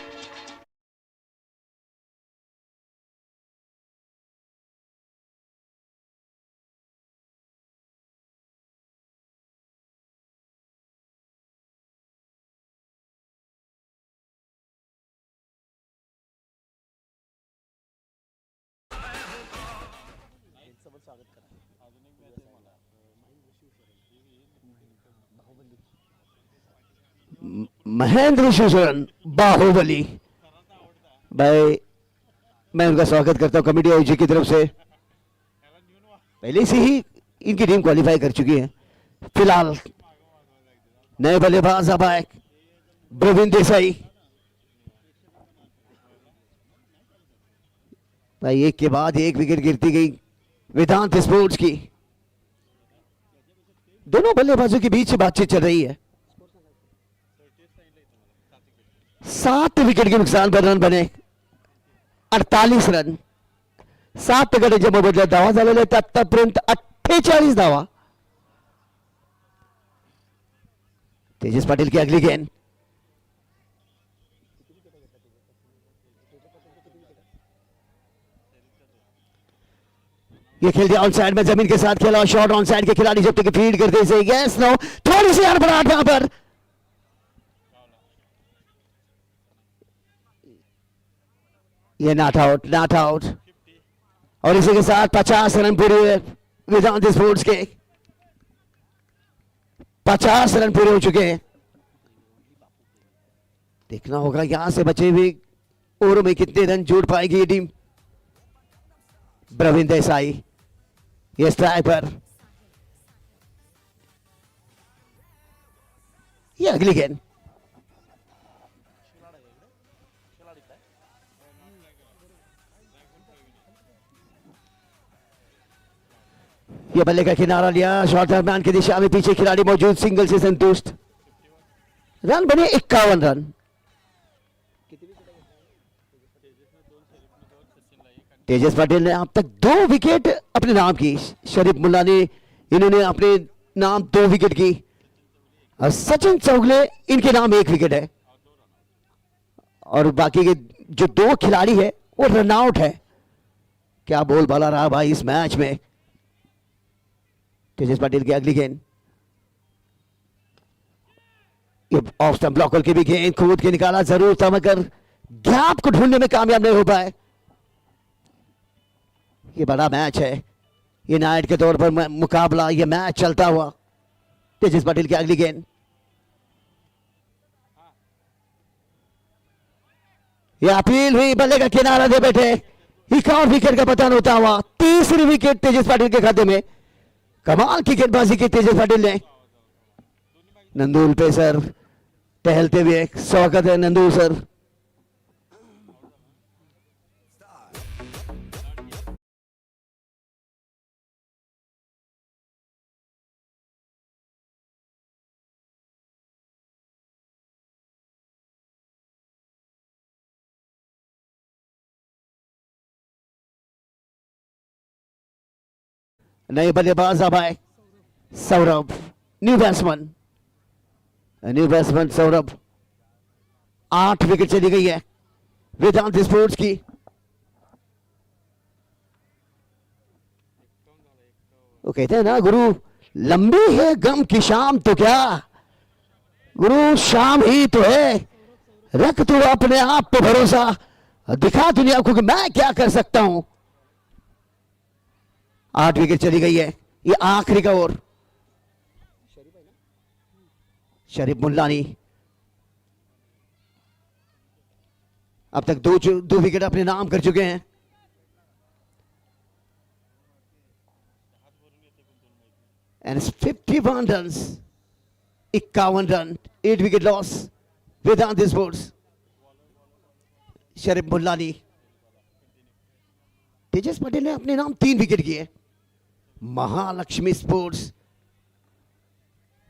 महेंद्र शिवशरण बाहुबली भाई, मैं उनका स्वागत करता हूं कमेटी आयोजक की तरफ से। पहले से ही इनकी टीम क्वालिफाई कर चुकी है। फिलहाल नए बल्लेबाज अब आए प्रवीण देसाई। भाई एक के बाद एक विकेट गिरती गई वेदांत स्पोर्ट्स की। दोनों बल्लेबाजों के बीच बातचीत चल रही है। 7 विकेट के नुकसान पर रन बने, 48 रन। 7 गटाच्या मोबदल्यात धावा झालेल्या आहेत आतापर्यंत 48 धावा। तेजस पाटिल की अगली गेंद, ये खेल दिया ऑन साइड में, जमीन के साथ खेला, शॉट ऑन साइड के खिलाड़ी जब तक फीड करते से यस नो, थोड़ी सी हड़बड़ाहट यहां पर। ये नॉट आउट, नॉट आउट, और इसी के साथ 50 रन पूरे हुए वेदांत स्पोर्ट्स के। 50 रन पूरे हो चुके हैं। देखना होगा यहां से बचे हुए ओवरों में कितने रन जोड़ पाएगी ये टीम। प्रवीण देसाई ये स्ट्राइक पर, ये अगली गेंद, ये बल्ले का किनारा लिया, शॉर्ट दरम्यान की दिशा में, पीछे खिलाड़ी मौजूद, सिंगल से संतुष्ट। रन बने 51 रन। तेजस पाटिल ने अब तक 2 विकेट अपने नाम की, शरीफ मुल्ला ने इन्होंने अपने नाम 2 विकेट की, और सचिन चौगले इनके नाम 1 विकेट है, और बाकी के जो 2 खिलाड़ी है वो रन आउट है। क्या बोलबाला रहा भाई इस मैच में। तेजस पाटिल की अगली गेंद, ये ऑफ स्टंप ब्लॉकर की भी गेंद कूद के निकाला जरूर था, मगर गैप को ढूंढने में कामयाब नहीं हो पाए। ये बड़ा मैच है, ये नाइट के तौर पर मुकाबला, ये मैच चलता हुआ। तेजस पाटिल की अगली गेंद, ये अपील हुई, बल्ले का किनारा दे बैठे, एक और विकेट का पतन होता हुआ। 3री विकेट तेजस पाटिल के खाते में। कमाल की गेंदबाजी की तेजस पाटिल ने। नंदूल पे सर टहलते हुए स्वागत है नंदूल सर। नए बल्लेबाज अब आए Saurabh, new batsman Saurabh. 8 wicket चली गई है वेदांत स्पोर्ट्स की। वो कहते हैं ना गुरु, लंबी है गम की शाम तो क्या, गुरु शाम ही तो है, रख तू अपने आप पे भरोसा, दिखा दुनिया को कि मैं क्या कर सकता हूं। 8 विकेट चली गई है, ये आखिरी का ओवर। शरीफ मुल्लानी अब तक 2 विकेट अपने नाम कर चुके हैं। And 51 run, 51 run, 8 wicket loss Vedant sports. Sharif Mullani, Tejas Patil ने अपने नाम 3 विकेट किए। महालक्ष्मी स्पोर्ट्स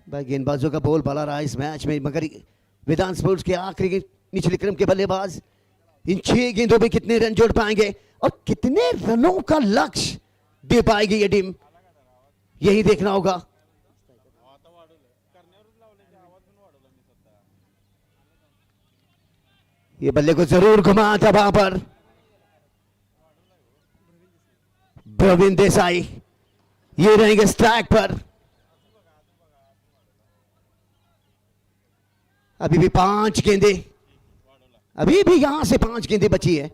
भाई गेंदबाजों का बोल बाला रहा इस मैच में, मगर वेदांत स्पोर्ट्स के आखिरी के निचले क्रम के बल्लेबाज इन 6 गेंदों में कितने रन जोड़ पाएंगे और कितने रनों का लक्ष्य दे पाएगी ये टीम, यही देखना होगा। ये बल्ले को जरूर घुमा था वहां पर प्रवीण देसाई, ये रहेंगे स्ट्राइक पर। अभी भी 5 गेंदे, अभी भी यहां से 5 गेंदे बची है,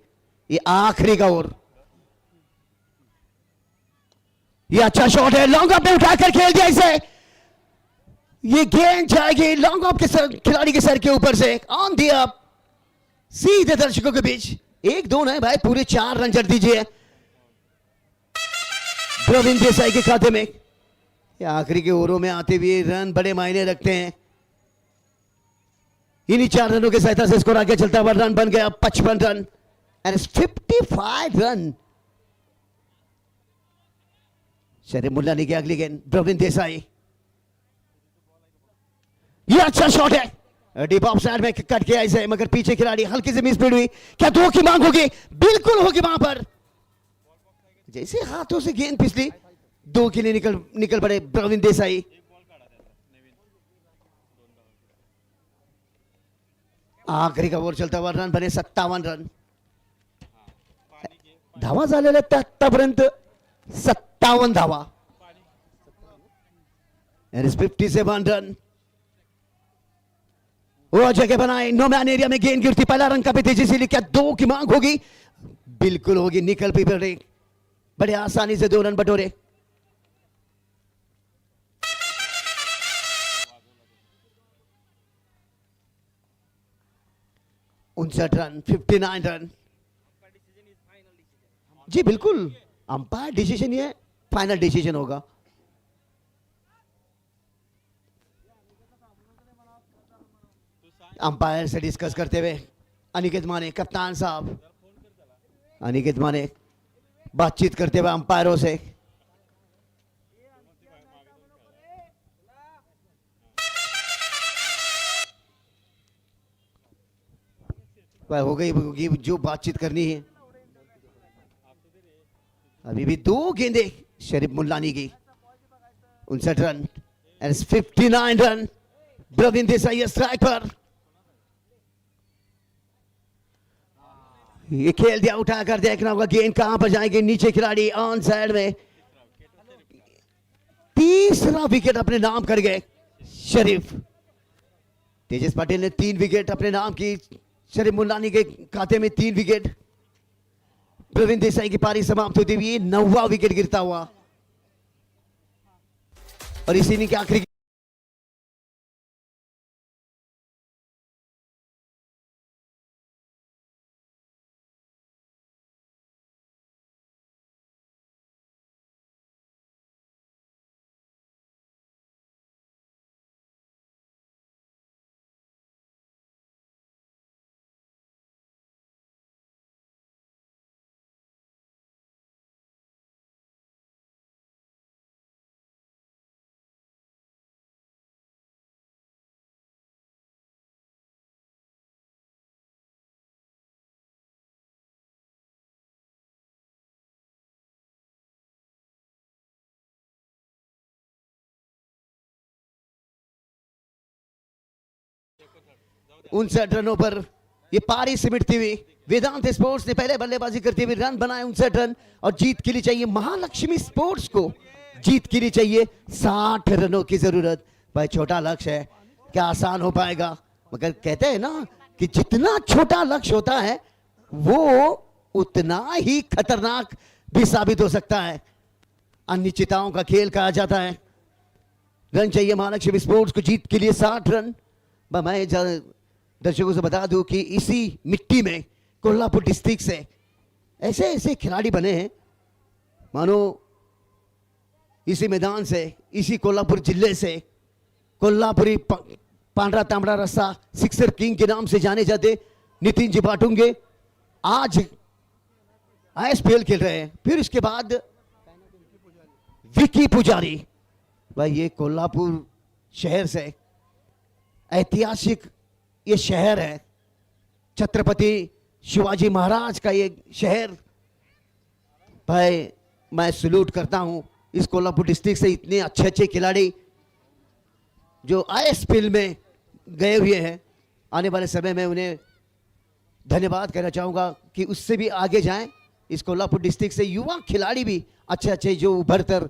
ये आखिरी का ओवर। ये अच्छा शॉट है, लॉन्ग ऑफ में उठाकर खेल दिया इसे, ये गेंद जाएगी लॉन्ग ऑफ के खिलाड़ी के सर के ऊपर से ऑन दी अप, सीधे दर्शकों के बीच। 1-2 है भाई, पूरे 4 रन जड़ दीजिए प्रवीण देसाई के खाते में। ये आखिरी के ओवरों में आते हुए रन बड़े मायने रखते हैं, इन्हीं 4 रनों के सहायता से स्कोर आगे चलता हुआ रन बन गया 55 run end 55 run. Sharif Mullani की अगली गेंद, प्रवीण देसाई, ये अच्छा शॉट है, डीप ऑफ साइड में कट किया इसे, मगर पीछे खिलाड़ी हल्की से मिसफील्ड हुई। क्या 2 की मांग होगी? बिल्कुल होगी वहां पर, जैसे हाथों से गेंद फिसली 2 के लिए निकल पड़े प्रवीण देसाई। आखिरी का ओव्हर चलता हुआ रन बने 57 रन, धावा झालेल्या आतापर्यंत 57 धावा, 57 रन। वो जगह बनाए, नो मैन एरिया में गेंद गिरती, पहला रन का भी तेजी से, क्या 2 की मांग होगी? बिल्कुल होगी, निकल भी पड़े, बड़े आसानी से 2 रन बटोरे। उनसठ रन, 59 रन। जी बिल्कुल, अंपायर डिसीजन ये फाइनल डिसीजन होगा। अंपायर से डिस्कस करते हुए अनिकेत माने, कप्तान साहब अनिकेत माने बातचीत करते हुए अंपायरों से। हो गई होगी जो बातचीत करनी है। अभी भी 2 गेंदे शरीफ मुल्लानी की, 59 run and 59 run. Praveen Desai strike पर, ये खेल दिया, उठाकर देखना होगा गेंद कहां पर जाएगी, नीचे खिलाड़ी ऑन साइड में। तीसरा विकेट अपने नाम कर गए शरीफ। तेजस पटेल ने 3 विकेट अपने नाम की, शरीफ मुल्लानी के खाते में 3 विकेट। प्रवीण देसाई की पारी समाप्त होती हुई 9वां विकेट गिरता हुआ और इसी इनिंग के आखिरी उनसठ रनों पर ये पारी सिमटती हुई वेदांत स्पोर्ट्स ने पहले बल्लेबाजी करते हुए रन बनाए 59 रन और जीत के लिए चाहिए महालक्ष्मी स्पोर्ट्स को, जीत के लिए चाहिए 60 रनों की जरूरत। भाई छोटा लक्ष्य है, क्या आसान हो पाएगा? मगर कहते हैं ना कि जितना छोटा लक्ष्य होता है वो उतना ही खतरनाक भी साबित हो सकता है। अनिश्चितताओं का खेल कहा जाता है। रन चाहिए महालक्ष्मी स्पोर्ट्स को जीत के लिए 60 रन। मैं दर्शकों से बता दूं कि इसी मिट्टी में कोल्हापुर डिस्ट्रिक्ट से ऐसे ऐसे खिलाड़ी बने हैं, मानो इसी मैदान से, इसी कोल्हापुर जिले से कोल्हापुरी पांडरा तांबड़ा रस्सा सिक्सर किंग के नाम से जाने जाते नितिन जी पाटुंगे आज आईएसपीएल खेल रहे हैं। फिर इसके बाद विकी पुजारी। भाई ये कोल्हापुर शहर से, ऐतिहासिक ये शहर है, छत्रपति शिवाजी महाराज का ये शहर। भाई मैं सल्यूट करता हूं इस कोल्हापुर डिस्ट्रिक्ट से इतने अच्छे अच्छे खिलाड़ी जो आईएसपीएल में गए हुए हैं। आने वाले समय में उन्हें धन्यवाद कहना चाहूँगा कि उससे भी आगे जाएं। इस कोल्हापुर डिस्ट्रिक्ट से युवा खिलाड़ी भी अच्छे अच्छे जो उभर कर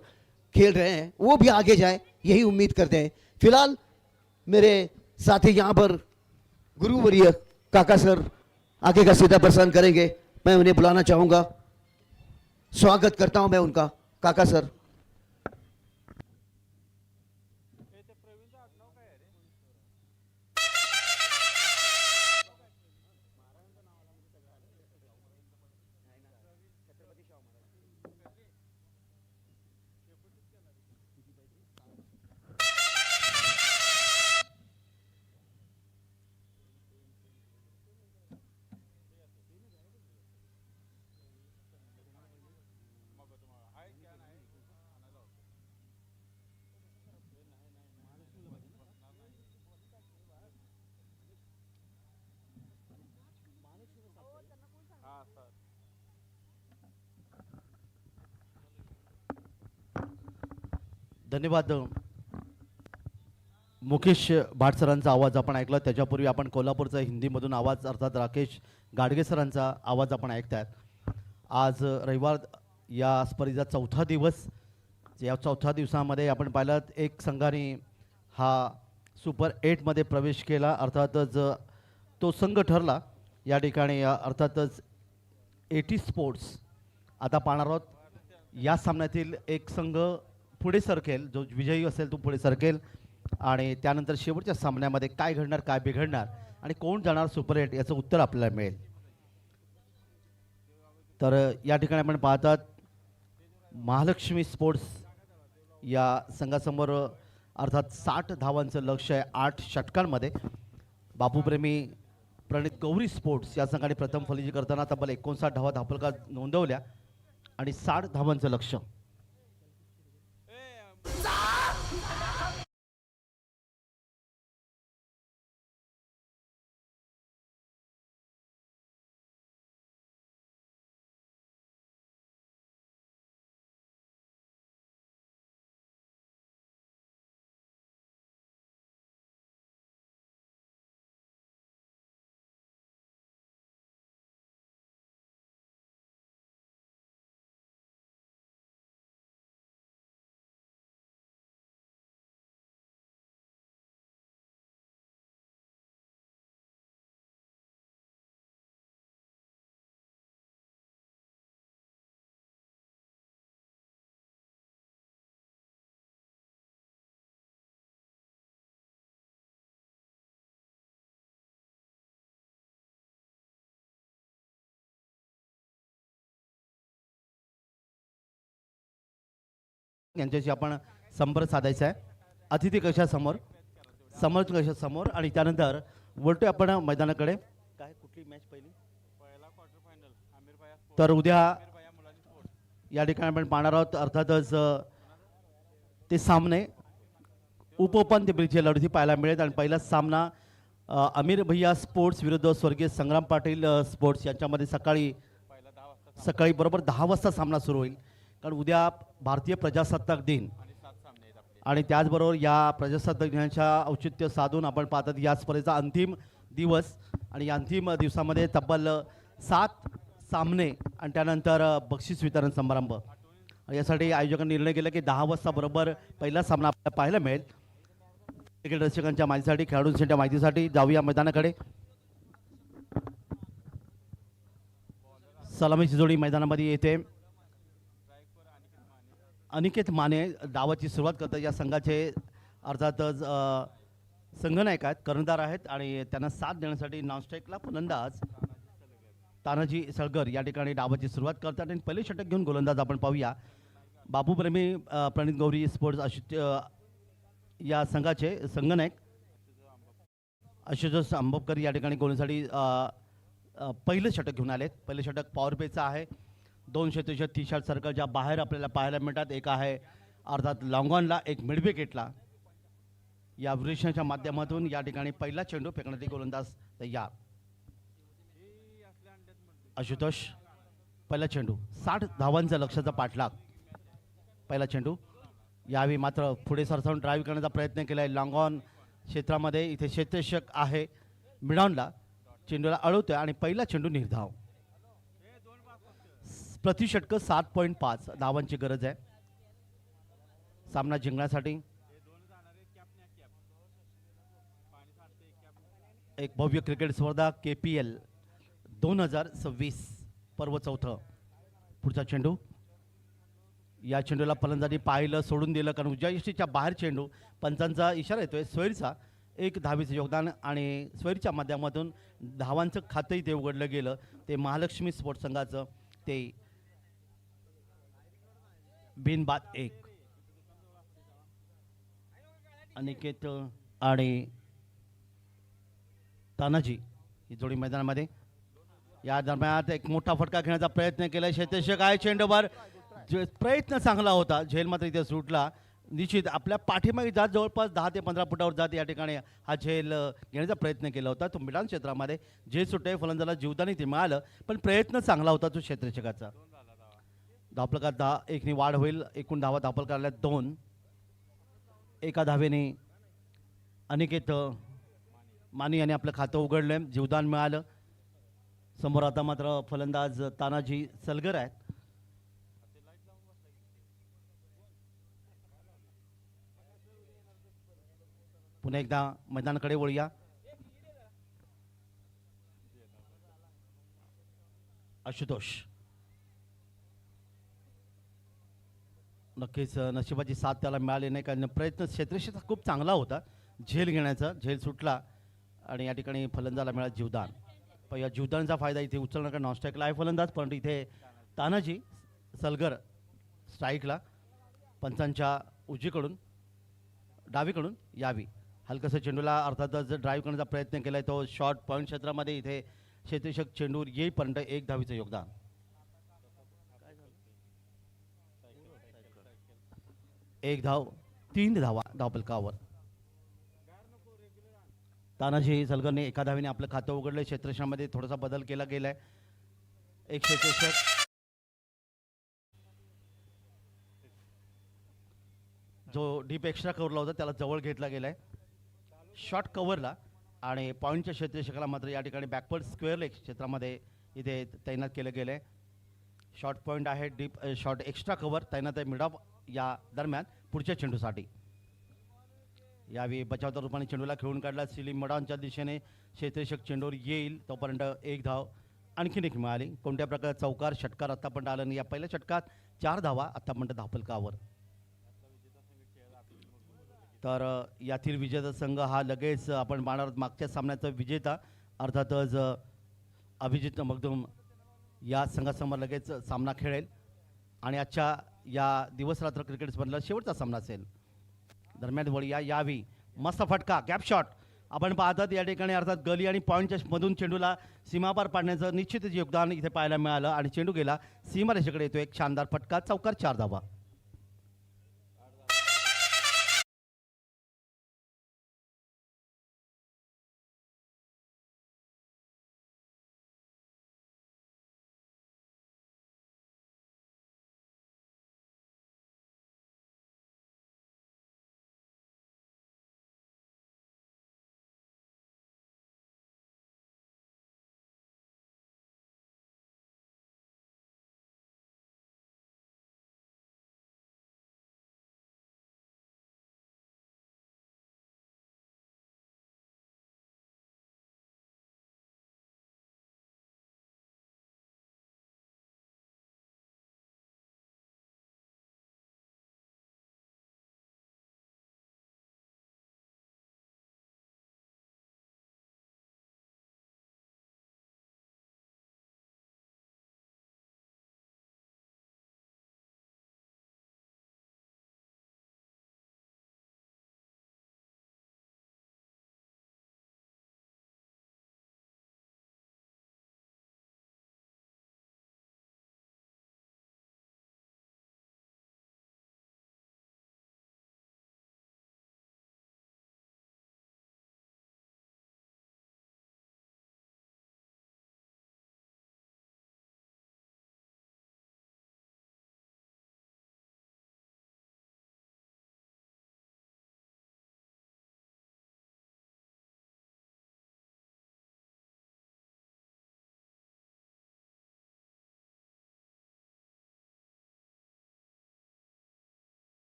खेल रहे हैं वो भी आगे जाएं, यही उम्मीद करते हैं। फिलहाल मेरे साथी यहाँ पर गुरुवर्य काका सर आगे का सीधा प्रसारण करेंगे। मैं उन्हें बुलाना चाहूँगा, स्वागत करता हूँ मैं उनका। काका सर। धन्यवाद. मुकेश भाट सरांचा आवाज आपण ऐकला. त्याच्यापूर्वी आपण कोल्हापूरचा हिंदीमधून आवाज अर्थात राकेश गाडगे सरांचा आवाज आपण ऐकतायत. आज रविवार या स्पर्धेचा चौथा दिवस. या चौथ्या दिवसामध्ये आपण पाहिलं एक संघाने हा सुपर 8मध्ये प्रवेश केला. अर्थातच तो संघ ठरला या ठिकाणी. अर्थातच 80 स्पोर्ट्स आता पाहणार आहोत. या सामन्यातील एक संघ पुढे सरकेल, जो विजयी असेल तो पुढे सरकेल. आणि त्यानंतर शेवटच्या सामन्यामध्ये काय घडणार, काय बिघडणार आणि कोण जाणार सुपर 8 याचं उत्तर आपल्याला मिळेल. तर या ठिकाणी आपण पाहतात महालक्ष्मी स्पोर्ट्स या संघासमोर अर्थात 60 धावांचं लक्ष्य आहे 8 षटकांमध्ये. बापूप्रेमी प्रणित गौरी स्पोर्ट्स या संघाने प्रथम फलंदाजी करताना तब्बल 59 धावा धापलकात नोंदवल्या आणि 60 धावांचं लक्ष्य. यांच्याशी आपण संपर्क साधायचा आहे. अतिथी कक्षासमोर, समर्थ कक्षासमोर आणि त्यानंतर वळतोय आपण मैदानाकडे. काय कुठली मॅच पहिली? पहिला क्वार्टर फायनल. तर उद्या या ठिकाणी आपण पाहणार आहोत. अर्थातच ते सामने उपउपांत्य फेरीच्या लढती पाहायला मिळेल. आणि पहिला सामना अमीर भैया स्पोर्ट्स विरुद्ध स्वर्गीय संग्राम पाटील स्पोर्ट्स यांच्यामध्ये सकाळी बरोबर 10 वाजता सामना सुरू होईल. कारण उद्या भारतीय प्रजासत्ताक दिन आणि त्याचबरोबर या प्रजासत्ताक दिनाच्या औचित्य साधून आपण पाहतात या स्पर्धेचा अंतिम दिवस. आणि या अंतिम दिवसामध्ये तब्बल 7 सामने आणि त्यानंतर बक्षीस वितरण समारंभ. यासाठी आयोजकांनी निर्णय केला की 10 वाजता बरोबर पहिला सामना आपल्याला पाहायला मिळेल. क्रिकेट रसिकांच्या माहितीसाठी, खेळाडूंच्या माहितीसाठी जाऊया मैदानाकडे. सलामीची जोडी मैदानामध्ये येते. अनिकेत माने डावाची सुरुवात करतात. या संघाचे अर्थातच संघनायक आहेत, कर्णधार आहेत आणि त्यांना साथ देण्यासाठी नॉनस्ट्राईकला फलंदाज तानाजी सळगर या ठिकाणी डावाची सुरुवात करतात. आणि पहिले षटक घेऊन गोलंदाज आपण पाहूया. बापूप्रेमी प्रणित गौरी स्पोर्ट्स या संघाचे संघनायक आशुतोष आंबोपकर या ठिकाणी गोलंदाजीसाठी पहिलं षटक घेऊन आलेत. पहिलं षटक पॉवर प्लेचं आहे. 2 क्षेत्ररक्षक 30 सर्कलच्या बाहेर आपल्याला पाहायला मिळतात. एक आहे अर्थात लॉंगॉनला, एक मिड विकेटला. या वृषणाच्या माध्यमातून या ठिकाणी पहिला चेंडू फेकण्यासाठी गोलंदाज तयार. आशुतोष पहिला चेंडू 60 धावांचा लक्ष्याचा पाठलाग. पहिला चेंडू यावेळी मात्र पुढे सरसावून ड्राईव्ह करण्याचा प्रयत्न केला आहे. लॉंग ऑन क्षेत्रामध्ये इथे क्षेत्ररक्षक आहे मिडॉनला चेंडूला अडवतोय आणि पहिला चेंडू निर्धाव. प्रतिषटक 7.5 धावांची गरज आहे सामना जिंकण्यासाठी. एक भव्य क्रिकेट स्पर्धा KPL 2026 पर्व चौथं. पुढचा चेंडू या चेंडूला फलंदाजी पाहिलं सोडून दिलं कारण उजव्या यष्टीच्या बाहेर चेंडू. पंचांचा इशारा येतोय स्वैरचा. 1 धावेचं योगदान आणि स्वैरच्या माध्यमातून धावांचं खातंही ते उघडलं गेलं. ते महालक्ष्मी स्पोर्ट्स संघाचं ते बिनबाद 1. अनिकेत आणि तानाजी ही जोडी मैदानामध्ये. या दरम्यान एक मोठा फटका घेण्याचा प्रयत्न केला क्षेत्ररक्षक आहे चेंडूवर. प्रयत्न चांगला होता झेल मात्र इथे सुटला. निश्चित आपल्या पाठीमागे जात जवळपास 10 ते 15 फुटावर जात या ठिकाणी हा झेल घेण्याचा प्रयत्न केला होता. तो मिडॉन क्षेत्रामध्ये झेल सुटे फलंदाला जीवदानी ते मिळालं पण प्रयत्न चांगला होता तो क्षेत्ररक्षकाचा. धावफलकात 10-1 वाढ होईल. एकूण धावा धावफलकाला 2. एका धावेने अनिकेत मानी यांनी आपलं खातं उघडलं जीवदान मिळालं. समोर आता मात्र फलंदाज तानाजी सलगर आहेत. पुन्हा एकदा मैदानाकडे वळूया. आशुतोष नक्कीच नशिबाची साथ त्याला मिळाली नाही कारण प्रयत्न क्षेत्ररक्षकाचा खूप चांगला होता झेल घेण्याचा. झेल सुटला आणि या ठिकाणी फलंदाला मिळाला जीवदान. पण या जीवदानचा फायदा इथे उचलणार का नॉनस्ट्राईकला आहे फलंदाज पण इथे तानाजी सलगर स्ट्राईकला. पंचांच्या उजवीकडून डावीकडून यावी हलकसं चेंडूला अर्थातच ड्राईव्ह करण्याचा प्रयत्न केला आहे. तो शॉर्ट पॉईंट क्षेत्रामध्ये इथे क्षेत्ररक्षक चेंडूवर येईपर्यंत 1 धावेचं योगदान. 1 धाव 3 धावा धावफलकावर. तानाजी सलगरने एका धावेने आपलं खातं उघडलं. क्षेत्ररक्षणामध्ये थोडासा बदल केला गेलाय. एक क्षेत्ररक्षक जो डीप एक्स्ट्रा कव्हरला होता त्याला जवळ घेतला गेलाय शॉर्ट कव्हरला आणि पॉईंटच्या क्षेत्ररक्षकाला मात्र या ठिकाणी बॅकवर्ड स्क्वेअर लेग क्षेत्रामध्ये इथे तैनात केलं गेलं आहे. शॉर्ट पॉईंट आहे डीप शॉर्ट एक्स्ट्रा कव्हर तैनात आहे मिड ऑफ या दरम्यान पुढच्या चेंडूसाठी. यावेळी बचावच्या रूपाने चेंडूला खेळून काढला. सिलीम मडानच्या दिशेने क्षेत्ररक्षक चेंडूवर येईल तोपर्यंत 1 धाव आणखीन एक मिळाली. कोणत्या प्रकारे चौकार षटकार आत्तापर्यंत आलं नाही. या पहिल्या षटकात 4 धावा आत्तापर्यंत धावफलकावर. तर यातील विजेता संघ हा लगेच आपण पाहणार मागच्या सामन्याचा विजेता अर्थातच अभिजित मगदूम या संघासमोर लगेच सामना खेळेल आणि आजच्या या दिवस रात्र क्रिकेट स्पर्धेला शेवटचा सामना असेल. दरम्यान वळूया यावी मस्त फटका गॅप शॉट आपण पाहतात या ठिकाणी अर्थात गली आणि पॉईंटच्या मधून चेंडूला सीमापार पाडण्याचं निश्चितच योगदान इथे पाहायला मिळालं आणि चेंडू गेला सीमारेषेकडे. येतो एक शानदार फटका चौकार 4 धावा.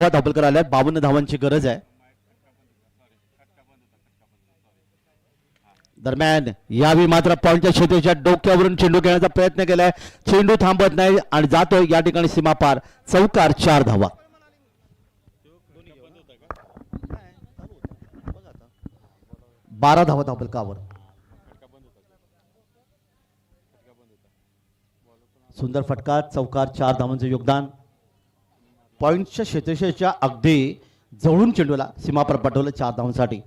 धावपलकर आल्या 52 धावांची गरज आहे. दरम्यान यावेळी मात्र पॉईंटच्या क्षेत्राच्या डोक्यावरून चेंडू घेण्याचा प्रयत्न केलाय. चेंडू थांबत नाही आणि जातोय या ठिकाणी सीमा पार. चौकार 4 धावा. 12 धावा धावपलकावर. सुंदर फटका. चौकार 4 धावांचं योगदान. पॉईंटच्या क्षेत्रशेच्या अगदी जवळून चेंडूला सीमापार पाठवलं 4 धावांसाठी.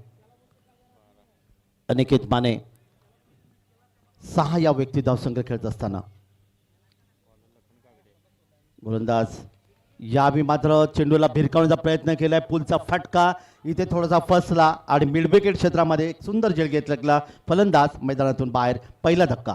अनिकेत माने 6 या व्यक्ती धावसंख्या खेळत असताना गोलंदाज यावेळी मात्र चेंडूला भिरकावण्याचा प्रयत्न केलाय. पुलचा फटका इथे थोडासा फसला आणि मिड विकेट क्षेत्रामध्ये एक सुंदर झेल घेतला. फलंदाज मैदानातून बाहेर. पहिला धक्का.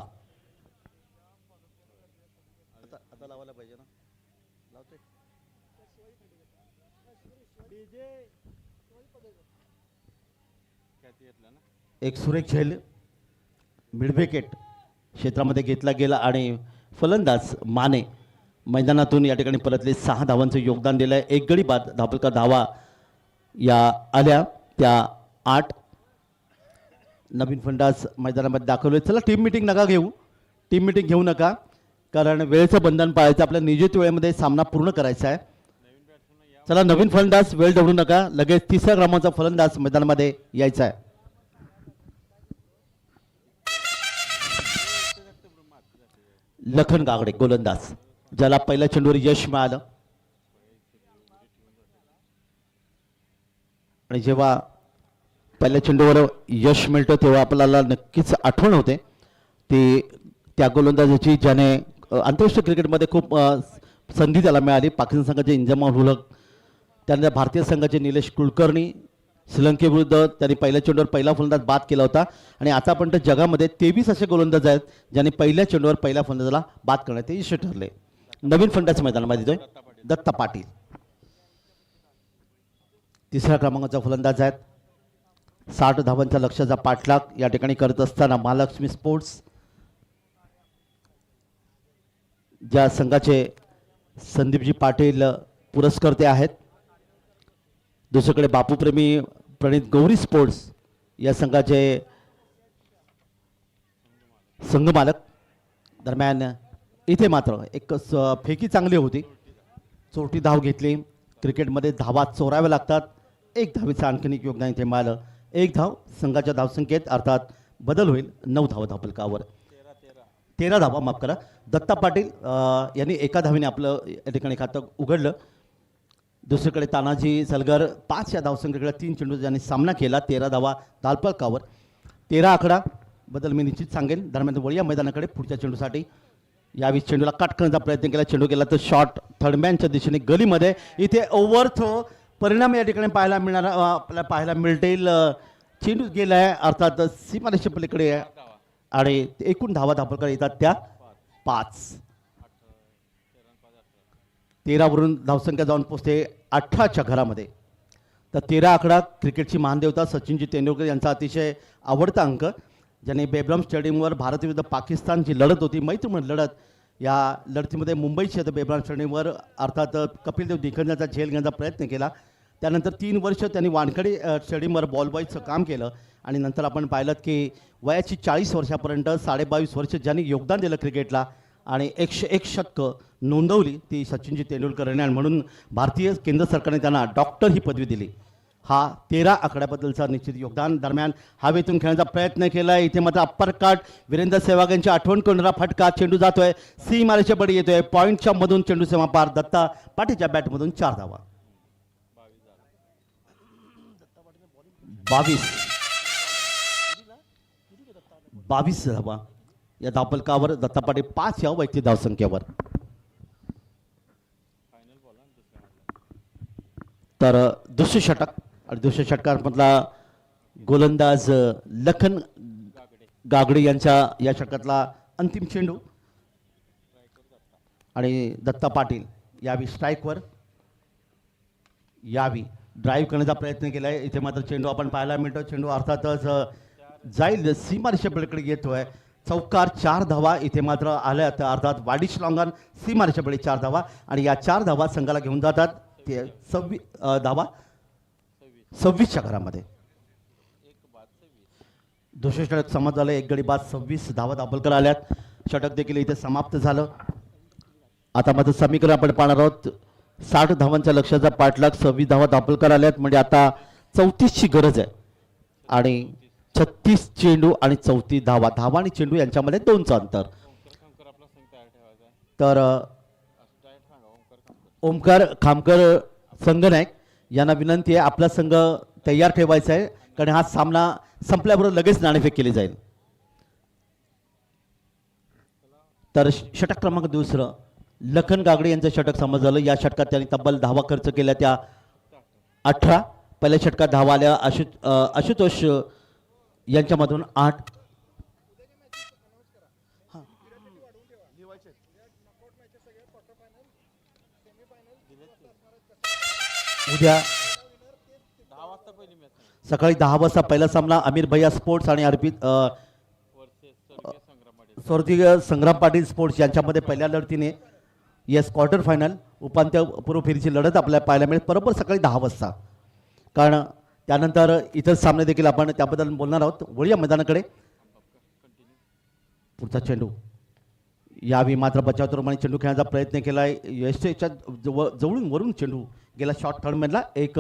एक सुरेख झेल मिड विकेट क्षेत्रामध्ये घेतला गेला आणि फलंदाज माने मैदानातून या ठिकाणी परतले. 6 धावांचं योगदान दिलंय. एक गडी बाद. धावपलकर धावा या आल्या त्या 8. नवीन फलंदाज मैदानामध्ये दाखवले. चला टीम मीटिंग नका घेऊ. टीम मीटिंग घेऊ नका कारण वेळेचं बंधन पाळायचं. आपल्या नियोजित वेळेमध्ये सामना पूर्ण करायचा आहे. चला नवीन फलंदाज वेळ दवडू नका. लगेच 3ऱ्या क्रमांकाचा फलंदाज मैदानामध्ये यायचा आहे. लखन गागडे गोलंदाज ज्याला पहिल्या चेंडूवर यश मिळालं आणि जेव्हा पहिल्या चेंडूवर यश मिळतं तेव्हा आपल्याला नक्कीच आठवण होते ती त्या गोलंदाजाची ज्याने आंतरराष्ट्रीय क्रिकेटमध्ये खूप संधी त्याला मिळाली. पाकिस्तान संघाचे इंजमाम उल हक, त्यानंतर भारतीय संघाचे निलेश कुलकर्णी. श्रीलंकेविरुद्ध त्यांनी पहिल्या चेंडूवर पहिला फलंदाज बाद केला होता आणि आतापर्यंत जगामध्ये 23 असे गोलंदाज आहेत ज्यांनी पहिल्या चेंडूवर पहिल्या फलंदाजाला बाद करण्यात यश ठरले. नवीन फलंदाज मैदानामध्ये येतोय दत्ता पाटील. 3ऱ्या क्रमांकाचा फलंदाज आहेत. 60 धावांचा लक्ष्याचा पाठलाग या ठिकाणी करत असताना महालक्ष्मी स्पोर्ट्स ज्या संघाचे संदीपजी पाटील पुरस्कर्ते आहेत. दुसरीकडे बापूप्रेमी प्रणित गौरी स्पोर्ट्स या संघाचे संघमालक. दरम्यान इथे मात्र एक फेकी चांगली होती. चोरटी धाव घेतली. क्रिकेटमध्ये धावा चोराव्या लागतात. 1 धावेचं आणखीन एक योगदान इथे मिळालं. 1 धाव संघाच्या धावसंख्येत अर्थात बदल होईल. 9 धावा धावपलकावर. 13 धावा माफ करा. दत्ता पाटील यांनी 1 धावेने आपलं या ठिकाणी खातं उघडलं. दुसरीकडे तानाजी सलगर 5 या धावसंख्येकडे 3 चेंडू ज्यांनी सामना केला. 13 धावा धावपलकावर. 13 आकडा बदल मी निश्चित सांगेन. दरम्यान वळूया मैदानाकडे पुढच्या चेंडूसाठी. यावेळी चेंडूला कट करण्याचा प्रयत्न केला. चेंडू केला तर शॉट थर्डमॅनच्या दिशेने गलीमध्ये. इथे ओव्हर थ्रो परिणाम या ठिकाणी पाहायला मिळणार आपल्याला पाहायला मिळतील. चेंडू गेला आहे अर्थात सीमारेषे पलीकडे आणि एकूण धावा धावपलकर येतात त्या 5. 13 वरून धावसंख्या जाऊन पोहोचते 18च्या घरामध्ये. तर 13 आकडा क्रिकेटची महानदेवता सचिनजी तेंडुलकर यांचा अतिशय आवडता अंक ज्याने बेब्राम स्टेडियमवर भारत विरुद्ध पाकिस्तान जी लढत होती मैत्रीपूर्ण लढत या लढतीमध्ये मुंबईच्या बेब्राम स्टेडियमवर अर्थात कपिलदेव दिखंजाचा झेल घेण्याचा प्रयत्न केला. त्यानंतर 3 वर्ष त्यांनी वानखडे स्टेडियमवर बॉलबॉयचं काम केलं आणि नंतर आपण पाहिलं की वयाची 40 वर्षापर्यंत 22.5 वर्ष ज्यांनी योगदान दिलं क्रिकेटला आणि 101 शतकं नोंदवली ती सचिनजी तेंडुलकर यांनी. म्हणून भारतीय केंद्र सरकारने त्यांना डॉक्टर ही पदवी दिली. हा 13 आकड्याबद्दलचा निश्चित योगदान. दरम्यान हवेतून खेळण्याचा प्रयत्न केला. इथे मात्र अप्पर काट वीरेंद्र सेहवाग यांची आठवण करणारा फटका. चेंडू जातोय सीमारेषेच्या बळी येतोय. पॉईंटच्या मधून चेंडू सीमा पार. दत्ता पाटीलच्या बॅटमधून 4 धावा. 22 धावा या धावपलकावर. दत्ता पाटील 5 या वैयक्तिक धावसंख्येवर. तर दुसरे षटक आणि दुसऱ्या षटकामधला गोलंदाज लखन गागडे यांच्या या षटकातला अंतिम चेंडू आणि दत्ता पाटील यावी स्ट्राईकवर. यावी ड्राईव्ह करण्याचा प्रयत्न केला आहे. इथे मात्र चेंडू आपण पाहायला मिळतो. चेंडू अर्थातच जाईल सीमारेषेपलीकडे येतोय. चौकार 4 धावा इथे मात्र आल्या. अर्थात वाडिश लॉंगन सीमारेषेपली 4 धावा आणि या 4 धावा संघाला घेऊन जातात ते 26 धावा 26च्या घरामध्ये. दुसरे षटक समाप्त झालं. एक गडी बाद 26 धावा दाभोलकर आल्यात. षटक देखील इथे समाप्त झालं. आता माझं समीकरण आपण पाहणार आहोत. 60 धावांच्या लक्ष्याचा पाठलाग 26 धावा दाभोलकर आल्यात. म्हणजे आता 34ची गरज आहे आणि 36 चेंडू आणि 34 धावा. धावा आणि चेंडू यांच्यामध्ये 2चं अंतर. तर ओमकार खामकर संघनायक यांना विनंती आहे, आपला संघ तयार ठेवायचा आहे, कारण हा सामना संपल्याबरोबर लगेच नाणेफेक केली जाईल. तर षटक क्रमांक दुसरं लखन गागडे यांचं षटक समज झालं. या षटकात त्यांनी तब्बल धावा खर्च केल्या, त्या 18. पहिल्या षटकात धावा आल्या आशुतोष यांच्यामधून 8. उद्या सकाळी 10 वाजता पहिला सामना अमीर भैया स्पोर्ट्स आणि अर्पित स्वर्गीय संग्राम पाटील स्पोर्ट्स यांच्यामध्ये पहिल्या लढतीने येस क्वार्टर फायनल उपांत्यपूर्व फेरीची लढत आपल्याला पाहायला मिळेल बरोबर सकाळी 10 वाजता. कारण त्यानंतर इतर सामने देखील आपण त्याबद्दल बोलणार आहोत. वळूया मैदानाकडे. पुढचा चेंडू यावेळी मात्र बचावतोरमाने चेंडू खेळण्याचा प्रयत्न केला आहे. यशच्या जवळून वरून चेंडू गेला शॉर्ट थर्डमॅनला. एक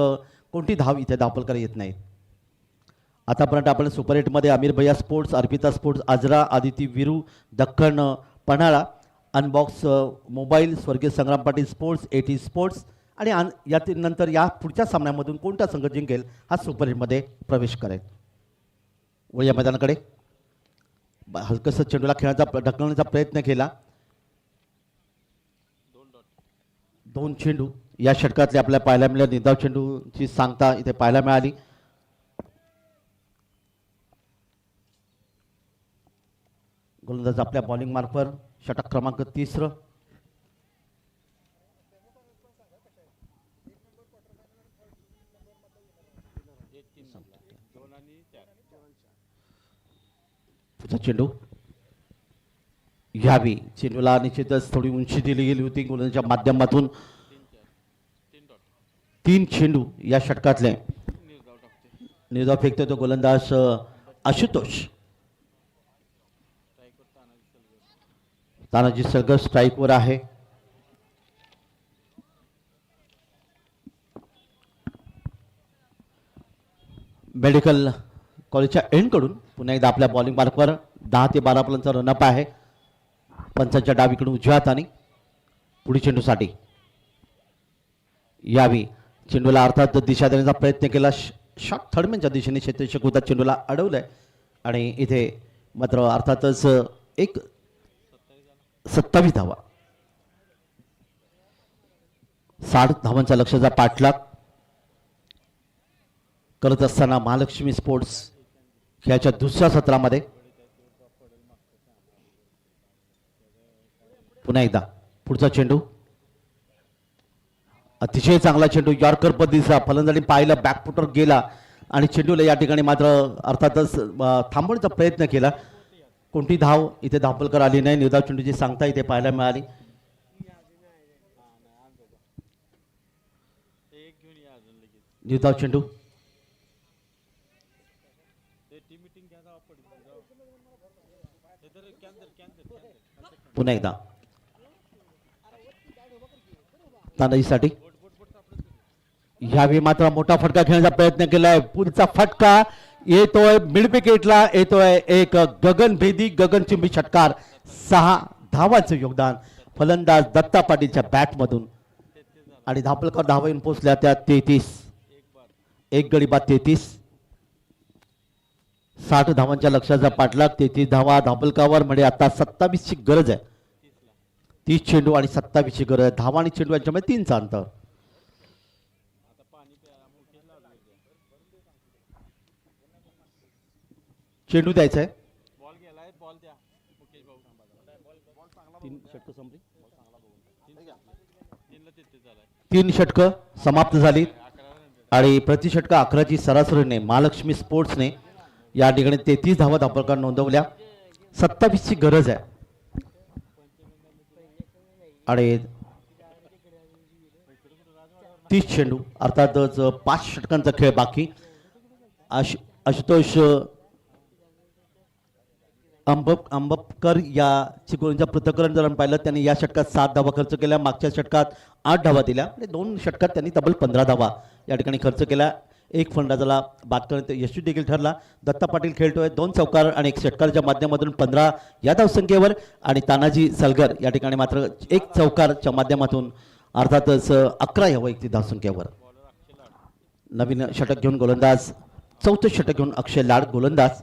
कोणती धाव इथे दाभोलकर येत नाही. आतापर्यंत आपण सुपर 8मध्ये अमीर भैया स्पोर्ट्स, अर्पिता स्पोर्ट्स, आजरा, आदिती विरू, दख्खन पन्हाळा, अनबॉक्स मोबाईल, स्वर्गीय Sangram Patil sports, eighty sports आणि यातील नंतर या पुढच्या सामन्यामधून कोणता संघ जिंकेल हा सुपर 8मध्ये प्रवेश करेल. व या मैदानाकडे हलकसं चेंडूला खेळण्याचा ढकलण्याचा प्रयत्न केला. 2 चेंडू या षटकातले आपल्याला पाहायला मिळाले. निर्धाव चेंडूची सांगता इथे पाहायला मिळाली. गोलंदाज आपल्या बॉलिंग मार्फत षटक क्रमांक 3. पुढचा चेंडू यावी चेंडूला निश्चितच थोडी उंची दिली गेली होती गोलंदाजाच्या माध्यमातून. 3 चेंडू या षटकातले. निर्धाव फेकतो तो गोलंदाज आशुतोष. तानाजी सलगर स्ट्राईकवर आहे. मेडिकल कॉलेजच्या एंडकडून पुन्हा एकदा आपल्या बॉलिंग मार्कवर 10 ते 12 पर्यंतचा रनअप आहे. पंचांच्या डावीकडून उजव्या हाताने पुढील चेंडूसाठी यावी चेंडूला अर्थात दिशा देण्याचा प्रयत्न केला. शॉर्ट थर्डमॅनच्या दिशेने क्षेत्ररक्षक होता चेंडूला अडवलंय आणि इथे मात्र अर्थातच एक 27 धावा. 60 धावांच्या लक्ष्याचा पाठलाग करत असताना महालक्ष्मी स्पोर्ट्स खेळाच्या दुसऱ्या सत्रामध्ये पुन्हा एकदा पुढचा चेंडू अतिशय चांगला चेंडू यॉर्कर पद्धतीचा फलंदाजी पाहिलं बॅकफुटर गेला आणि चेंडूला या ठिकाणी मात्र अर्थातच थांबवण्याचा प्रयत्न केला. कोणती धाव इथे दाभोलकर आली नाही. निर्धाव चेंडूची सांगता इथे पाहायला मिळाली. निर्धाव चेंडू पुन्हा एकदा तानाजीसाठी ह्यावेळी मात्र मोठा फटका खेळण्याचा प्रयत्न केलाय. पुढचा फटका येतोय मिड विकेटला. येतोय एक गगनभेदी गगनचुंबी षटकार. 6 धावांचं योगदान फलंदाज दत्ता पाटीलच्या बॅटमधून आणि दाभोलकर धावा येऊन पोहोचल्या त्या 33. एक गडी बाद 33. 60 धावांच्या लक्ष्याचा पाठलाग 33 धावा दाभोलकरवर. म्हणजे आता 27ची गरज आहे. 30 चेंडू आणि 27ची गरज आहे. धावा आणि चेंडू यांच्यामध्ये 3चं अंतर. चेंडू द्यायचा आहे. 3 षटकं समाप्त झाली आणि प्रति षटक 11ची सरासरीने महालक्ष्मी स्पोर्ट्सने या ठिकाणी 33 धावा दाभोलकर नोंदवल्या. 27ची गरज आहे आणि 30 चेंडू अर्थातच 5 षटकांचा खेळ बाकी. आशुतोष अंबपकर या चिकोणीच्या पृथक्करण जर पाहिलं त्यांनी या षटकात 7 धावा खर्च केल्या, मागच्या षटकात 8 धावा दिल्या आणि 2 षटकात त्यांनी तब्बल 15 धावा या ठिकाणी खर्च केला. एक फलंदाजाला बाद करण्यात यशस्वी देखील ठरला. दत्ता पाटील खेळतोय 2 चौकार आणि 1 षटकाराच्या माध्यमातून 15 या धावसंख्येवर आणि तानाजी सलगर या ठिकाणी मात्र 1 चौकारच्या माध्यमातून अर्थातच 11 या वैयक्तिक धावसंख्येवर. नवीन षटक घेऊन गोलंदाज, 4थं षटक घेऊन अक्षय लाड गोलंदाज.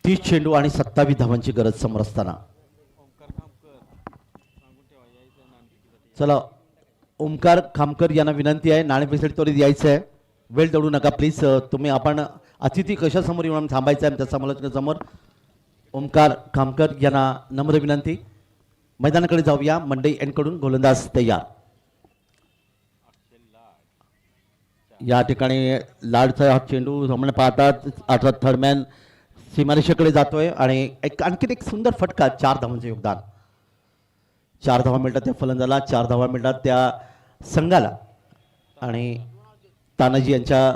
तीस चेंडू आणि 27 धावांची गरज समोर असताना चला ओमकार खामकर यांना विनंती आहे नाणेफेक त्वरित यायचं आहे. वेळ दौडू नका प्लीज. तुम्ही आपण अतिथी कशासमोर येऊन थांबायचं आहे आमच्या समालोचनासमोर. ओमकार खामकर यांना नम्र विनंती. मैदानाकडे जाऊया. मंडई यांकडून गोलंदाज तयार. या ठिकाणी लाडचा हा चेंडू सामने पाहतात अर्थात थर्डमॅन सीमारेषेकडे जातोय आणि आणखीन एक सुंदर फटका. 4 धावांचं योगदान. 4 धावा मिळतात त्या फलंदाजाला, 4 धावा मिळतात त्या संघाला आणि तानाजी यांच्या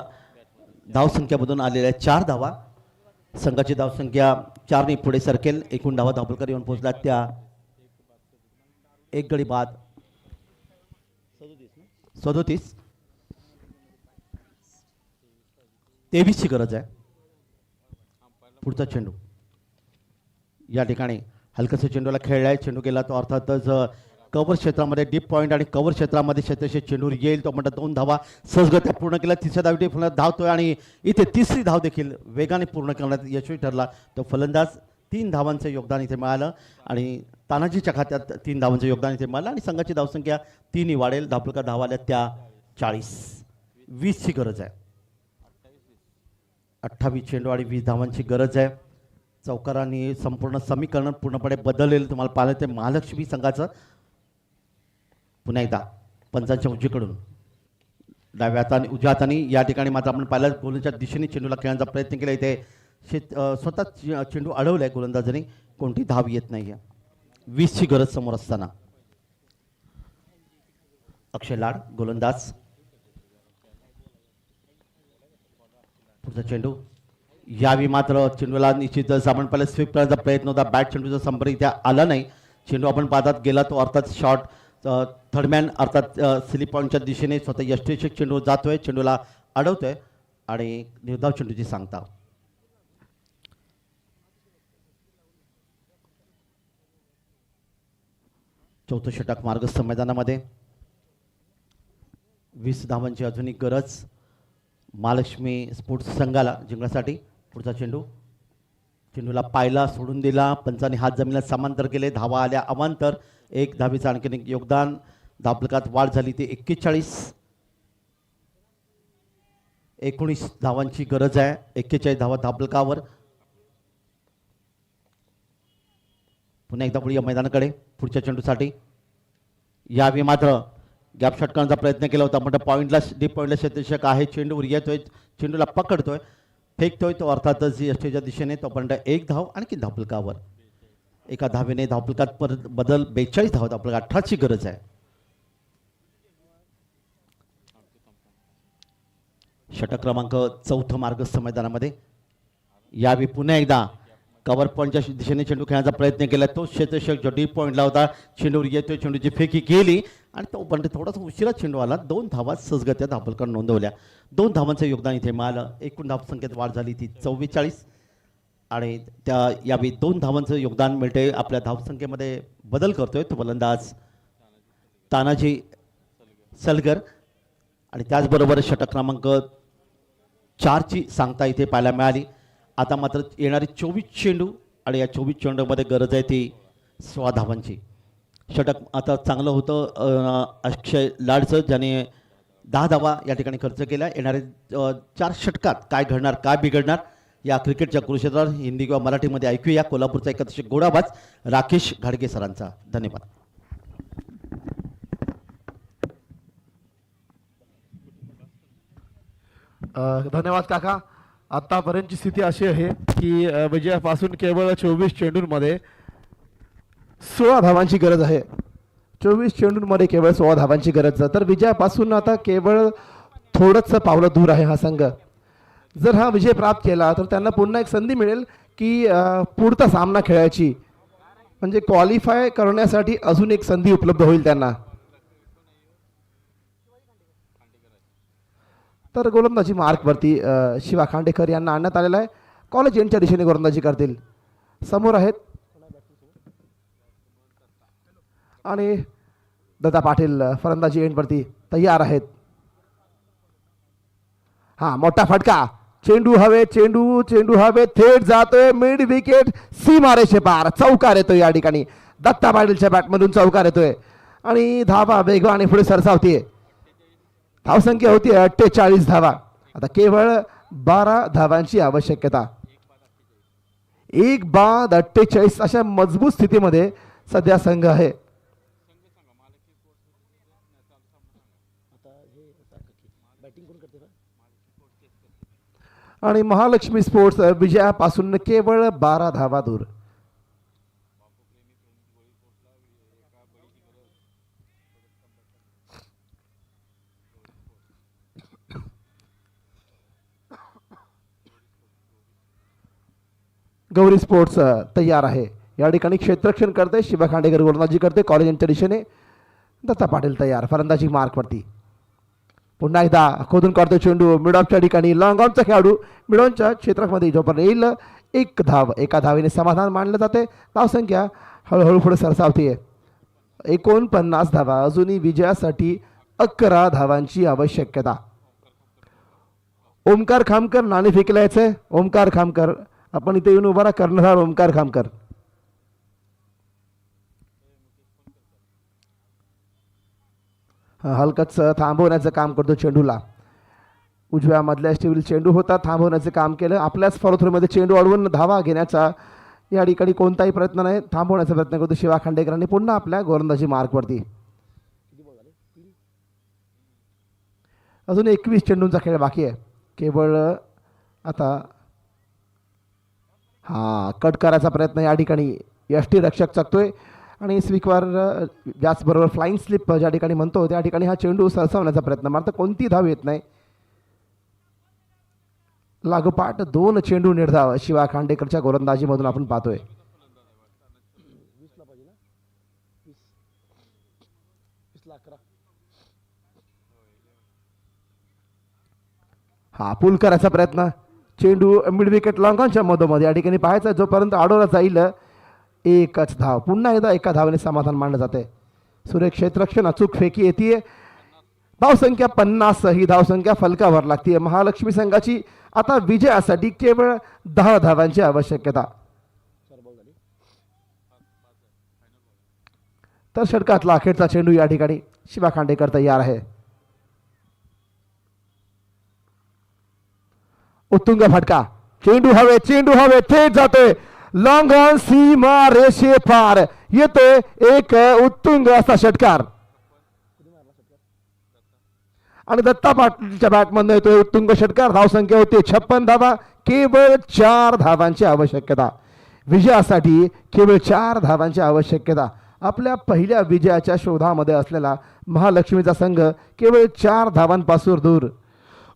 धावसंख्यामधून आलेल्या 4 धावा. संघाची धावसंख्या 4 ने पुढे सरकेल. एकूण धावा धावपलकर येऊन पोहोचल्या त्या 1 गडी बाद 37. 23 ची गरज आहे. पुढचा चेंडू या ठिकाणी हलकसा चेंडूला खेळलाय. चेंडू गेला तो अर्थातच कव्हर क्षेत्रामध्ये डीप पॉईंट आणि कव्हर क्षेत्रामध्ये क्षेत्रक्षेत्र चेंडू येईल तो म्हणतात 2 धावा सहजगत्या पूर्ण केला. तिसऱ्या धावटी फलंदाज धावतोय आणि इथे तिसरी धाव देखील वेगाने पूर्ण करण्यात यशस्वी ठरला. तो फलंदाज 3 धावांचं योगदान इथे मिळालं आणि तानाजीच्या खात्यात 3 धावांचं योगदान इथे मिळालं आणि संघाची धावसंख्या 3 वाढेल. धावपलका धावा आल्या त्या 40. 20 ची गरज आहे. 28 चेंडू आणि 20 धावांची गरज आहे. चौकारांनी संपूर्ण समीकरण पूर्णपणे बदललेलं तुम्हाला पाहिलं ते महालक्ष्मी संघाचं. पुन्हा एकदा पंचांच्या उजवीकडून डाव्या हाताने उजव्या हाताने या ठिकाणी मात्र आपण पाहिलं गोलंदाजच्या दिशेने चेंडूला खेळण्याचा प्रयत्न केला. इथे स्वतः चेंडू अडवलाय गोलंदाजाने. कोणती धाव येत नाही. 20 ची गरज समोर असताना अक्षय लाड गोलंदाज. पुढचा चेंडू यावेळी मात्र चेंडूला निश्चितच आपण पहिला स्वीप करण्याचा प्रयत्न होता. बॅट चेंडूचा संपर्क इथे आला नाही. चेंडू आपण पाहतात गेला तो अर्थात शॉट थर्डमॅन अर्थात स्लिप पॉईंटच्या दिशेने स्वतः यष्टीषक चेंडू जातोय. चेंडूला अडवतोय आणि निर्धाव चेंडूची सांगता. चौथं षटक मार्गस्थ मैदानामध्ये 20 धावांची अजूनही गरज महालक्ष्मी स्पोर्ट्स संघाला जिंकण्यासाठी. पुढचा चेंडू चेंडूला पायला सोडून दिला. पंचाने हात जमिनीला समांतर केले. धावा आल्या अवांतर. 1 धावेचं आणखीन एक योगदान. धावपलकात वाढ झाली ती 41. 19 धावांची गरज आहे. 41 धावा धावपलकावर. पुन्हा एकदा पुढे या मैदानाकडे पुढच्या चेंडूसाठी. यावेळी मात्र गॅप षटकांचा प्रयत्न केला होता पण पॉईंटला डीप पॉईंटला क्षेत्ररक्षक आहे. चेंडूवर येतोय. चेंडूला पकडतोय फेकतोय तो अर्थातच यष्टीच्या दिशेने. तोपर्यंत 1 धाव आणखी धावपलकावर. 1 धावेने धावपलकात परत बदल. 42 धाव धावपलका. 18 ची गरज आहे. षटक क्रमांक 4 मार्गस्थ मैदानामध्ये. यावेळी पुन्हा एकदा कव्हर पॉईंटच्या दिशेने चेंडू खेळण्याचा प्रयत्न केला. तो क्षेत्ररक्षक जो डीप पॉईंटला होता चेंडूवर येतोय. चेंडूची फेकी केली आणि तोपर्यंत थोडासा उशिरा चेंडू आला. 2 धावा सहजगत्या धावपलकर नोंदवल्या. 2 धावांचं योगदान इथे मिळालं. एकूण धावसंख्येत वाढ झाली ती 44 आणि त्या यावेळी 2 धावांचं योगदान मिळते. आपल्या धावसंख्येमध्ये बदल करतोय तो फलंदाज तानाजी सलगर आणि त्याचबरोबर षटक क्रमांक 4 ची सांगता इथे पाहायला मिळाली. आता मात्र येणारी 24 चेंडू आणि या 24 चेंडूमध्ये गरज आहे ती 16 धावांची. षटक आता चांगलं होतं अक्षय लाडचं ज्याने 10 धावा या ठिकाणी खर्च केला. येणारे 4 षटकात काय घडणार काय बिघडणार या क्रिकेटच्या कुरुक्षेत्रात हिंदी किंवा मराठीमध्ये ऐकूया. कोल्हापूरचा एक अतिशय गोडाबाज राकेश घाडगे सरांचा. धन्यवाद. धन्यवाद काका. आतापर्यंतची स्थिती अशी आहे की विजयापासून केवळ 24 चेंडूंमध्ये 16 धावांची गरज आहे. 24 चेंडूंमध्ये केवळ 16 धावांची गरज. तर विजयापासून आता केवळ थोडंच पावलं दूर आहे हा संघ. जर हा विजय प्राप्त केला तर त्यांना पुन्हा एक संधी मिळेल की पुढचा सामना खेळायची, म्हणजे क्वालिफाय करण्यासाठी अजून एक संधी उपलब्ध होईल त्यांना. तर गोलंदाजी मार्कवरती शिवा खांडेकर यांना आणण्यात आलेला आहे. कॉलेज एंडच्या दिशेने गोलंदाजी करतील. समोर आहेत आणि दत्ता पाटील फलंदाजी एंडवरती तयार आहेत. हा मोठा फटका, चेंडू हवे, चेंडू हवे, थेट जातोय मिड विकेट, सीमारेषे पार. चौकार येतोय या ठिकाणी. दत्ता पाटीलच्या बॅटमधून चौकार येतोय आणि धावा वेगवाने पुढे सरसावतीये. धावसंख्या होती 48 धावा. आता केवळ 12 धावांची आवश्यकता. 1/48 अशा मजबूत स्थितीमध्ये सध्या संघ आहे. आणि महालक्ष्मी स्पोर्ट्स विजयापासून केवळ 12 धावा दूर. गौरी स्पोर्ट्स तयार आहे. या ठिकाणी क्षेत्ररक्षण करते शिवा खांडेकर, गोलंदाजी करते कॉलेज यांच्या दिशेने. दत्ता पाटील तयार फलंदाजी मार्कवरती. पुन्हा एकदा खोदून काढतो चेंडू मिड ऑफच्या ठिकाणी. लॉंग ऑनचा खेळाडू मिड ऑनच्या क्षेत्रामध्ये जोपर्यंत येईल एक धाव, एका धावेने समाधान मानलं जाते. धावसंख्या हळूहळू पुढे सरसावते. 49 धावा. अजूनही विजयासाठी 11 धावांची आवश्यकता. ओमकार खामकर नाणे फेकला यायचंय. ओमकार खामकर आपण इथे येऊन उभा करणार. ओमकार खामकर हलकच थांबवण्याचं काम करतो चेंडूला. उजव्या मधल्या स्टीवरील चेंडू होता, थांबवण्याचं काम केलं. आपल्याच फॉलोथ्रूमध्ये चेंडू अडवून धावा घेण्याचा या ठिकाणी कोणताही प्रयत्न नाही, थांबवण्याचा प्रयत्न करतो शिवा खांडेकरांनी पुन्हा आपल्या गोलंदाजी मार्कवरती. अजून 21 चेंडूंचा खेळ बाकी आहे. केवळ आता हा कट करायचा प्रयत्न या ठिकाणी यष्टी रक्षक चकतोय आणि स्वीकार व्यासबरोबर फ्लाइंग स्लिप ज्या ठिकाणी म्हणतो त्या ठिकाणी हा चेंडू सरसावण्याचा प्रयत्न मात्र कोणती धाव येत नाही. लागोपाठ 2 चेंडू निर्धाव शिवा खांडेकरच्या गोलंदाजीमधून आपण पाहतोय. हा पूल करायचा प्रयत्न, चेंडू मिड विकेट लॉंगॉनच्या मधोमध या ठिकाणी पाहायचा. जोपर्यंत अडवला जाईल एकच धाव. पुन्हा एकदा एका धावेने समाधान मानलं जाते. सुरेख क्षेत्ररक्षण अचूक फेकी येते. धावसंख्या 50. ही धावसंख्या फलकावर लागते महालक्ष्मी संघाची. आता विजयासाठी केवळ 10 धावांची आवश्यकता. तर षटकातला अखेरचा चेंडू या ठिकाणी शिवा खांडेकर तयार आहे. उत्तुंग फटका, चेंडू हवे, थेट जातोय लॉंग ऑन, सीमा रेषे पार येतोय. एक उत्तुंग असा षटकार आणि दत्ता पाटीलच्या बॅटमधून येतोय उत्तुंग षटकार. धावसंख्या होते 56 धावा. केवळ 4 धावांची आवश्यकता. विजयासाठी केवळ 4 धावांची आवश्यकता. आपल्या पहिल्या विजयाच्या शोधामध्ये असलेला महालक्ष्मीचा संघ केवळ 4 धावांपासून दूर.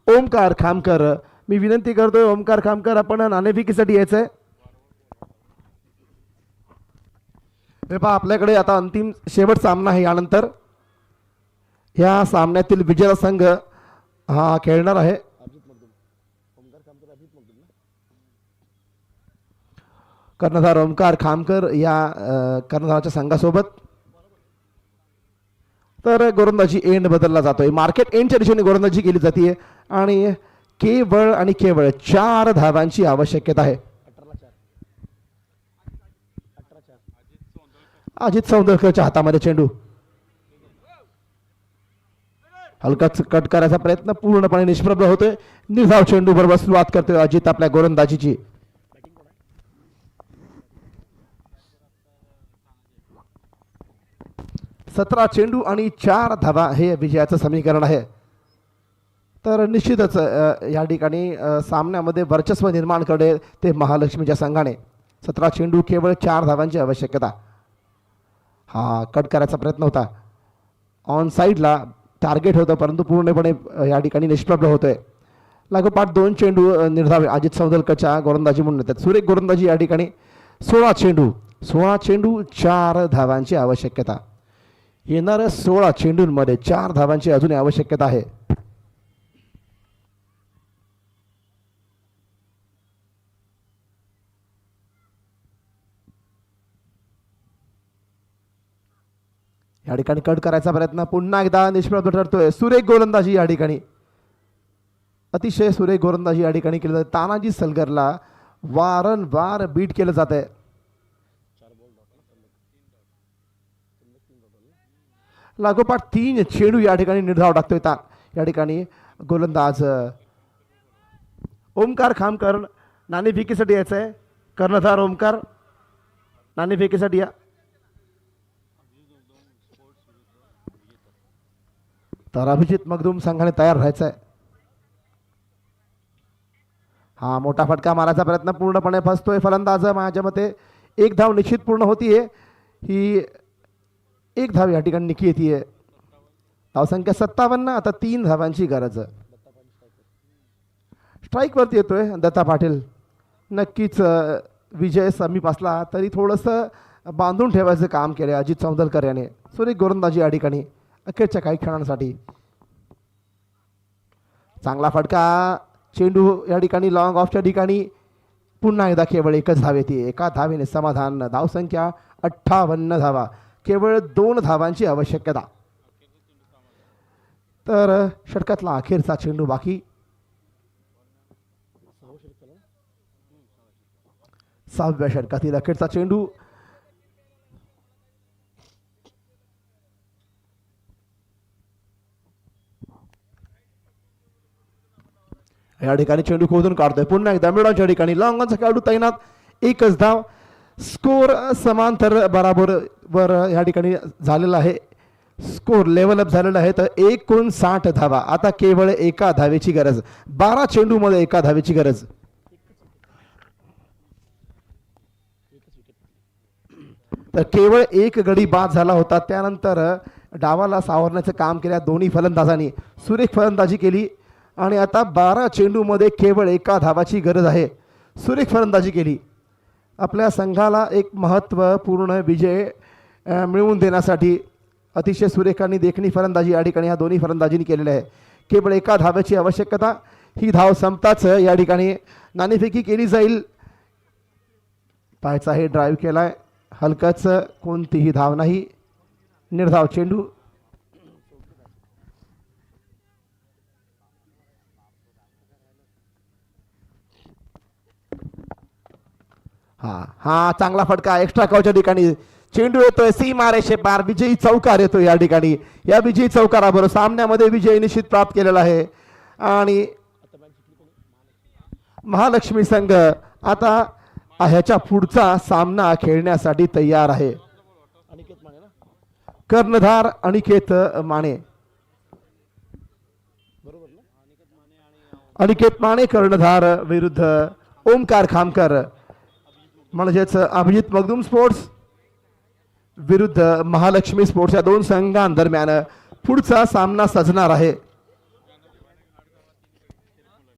ओमकार खामकर, मी विनंती करतोय ओमकार खामकर आपण नाणेफेकीसाठी यायचंय. हे पहा आपल्याकडे आता अंतिम शेवट सामना आहे. यानंतर ह्या सामन्यातील विजय संघ हा खेळणार आहे कर्णधार ओमकार खामकर या कर्णधाराच्या संघासोबत. तर गोलंदाजी एंड बदलला जातोय. मार्केट एंडच्या दिशेने गोलंदाजी केली जाते आणि केवळ 4 धावांची आवश्यकता आहे. अजित सौंदरकरच्या हातामध्ये चेंडू. हलकाच कट करायचा प्रयत्न पूर्णपणे निष्प्रभ होतोय. निर्धाव चेंडू बरोबर सुरुवात करतोय अजित आपल्या गोलंदाजीची. सतरा चेंडू आणि 4 धावा हे विजयाचं समीकरण आहे. तर निश्चितच या ठिकाणी सामन्यामध्ये वर्चस्व निर्माण करणे ते महालक्ष्मीच्या संघाने. 17 चेंडू केवळ 4 धावांची आवश्यकता. हा कट करायचा प्रयत्न होता, ऑन साईडला टार्गेट होतं, परंतु पूर्णपणे या ठिकाणी निष्प्रभ होतोय. लागोपाठ 2 चेंडू निर्धावे अजित सौंदलकरच्या गोलंदाजी म्हणून येतात. सुरेख गोलंदाजी या ठिकाणी. 16 चेंडू 4 धावांची आवश्यकता. येणाऱ्या 16 चेंडूंमध्ये 4 धावांची अजून आवश्यकता आहे. या ठिकाणी कट करायचा प्रयत्न पुन्हा एकदा निष्प्रभ ठरतोय. सुरेख गोलंदाजी या ठिकाणी, अतिशय सुरेख गोलंदाजी या ठिकाणी केली जाते. तानाजी सलगरला वारंवार बीट केलं जात आहे. लागोपाठ 3 चेंडू या ठिकाणी निर्धाव टाकतोय. या ठिकाणी गोलंदाज ओमकार खामकर नाणेफेकीसाठी यायचं आहे. कर्णधार ओमकार नाणेफेकीसाठी या. तर अभिजित मगदूम संघाने तयार राहायचं आहे. हा मोठा फटका मारायचा प्रयत्न पूर्णपणे फसतोय फलंदाज. माझ्या मते 1 धाव निश्चित पूर्ण होतीये. ही 1 धाव या ठिकाणी निकी येते. धावसंख्या 57. आता 3 धावांची गरज. स्ट्राईकवरती येतोय दत्ता पाटील. नक्कीच विजय समीप असला तरी थोडंसं बांधून ठेवायचं काम केलं अजित सौंदलकर याने. सुरेख गोलंदाजी या ठिकाणी अखेरच्या काही क्षणांसाठी. चांगला फटका. चेंडू या ठिकाणी लॉंग ऑफच्या ठिकाणी. पुन्हा एकदा केवळ 1च धाव येते. 1 धावेने समाधान. धावसंख्या 58 धावा. केवळ 2 धावांची आवश्यकता. तर षटकातला अखेरचा चेंडू बाकी. 6व्या षटकातील अखेरचा चेंडू. या ठिकाणी चेंडू खोदून काढतोय. पुन्हा एकदा मिडॉनच्या ठिकाणी लॉंगॉनचा खेळाडू तैनात. 1च धाव. स्कोर समांतर बराबर वर या ठिकाणी झालेला आहे. स्कोर लेवल अप झालेला आहे. तर 59 धावा. आता केवळ 1 धावेची गरज. 12 चेंडूमध्ये 1 धावेची गरज. तर केवळ 1 गडी बाद झाला होता. त्यानंतर डावाला सावरण्याचं काम केल्या दोन्ही फलंदाजांनी. सुरेख फलंदाजी केली आणि आता 12 चेंडूमध्ये केवळ 1 धावाची गरज आहे. सुरेख फलंदाजी केली. आपल्या संघाला एक महत्त्वपूर्ण विजय मिळवून देण्यासाठी अतिशय सुरेख आणि देखणी फलंदाजी या ठिकाणी ह्या दोन्ही फलंदाजींनी केलेली आहे. केवळ 1 धावेची आवश्यकता. ही धाव संपताच या ठिकाणी नाणेफेकी केली जाईल. पायचा हे ड्राईव्ह केलाय. हलकच कोणतीही धाव नाही. निर्धाव चेंडू. हा चांगला फटका एक्स्ट्रा कव्हरच्या ठिकाणी. चेंडू येतोय सीमारेषे पार. विजयी चौकार येतोय या ठिकाणी. या विजयी चौकाराबरोबर सामन्यामध्ये विजय निश्चित प्राप्त केलेला आहे. आणि महालक्ष्मी संघ आता ह्याच्या पुढचा सामना खेळण्यासाठी तयार आहे. कर्णधार अनिकेत माने. अनिकेत माने कर्णधार विरुद्ध ओमकार खामकर म्हणजेच अभिजित मगदूम स्पोर्ट्स विरुद्ध महालक्ष्मी स्पोर्ट्स या 2 संघांदरम्यान पुढचा सामना सजणार आहे.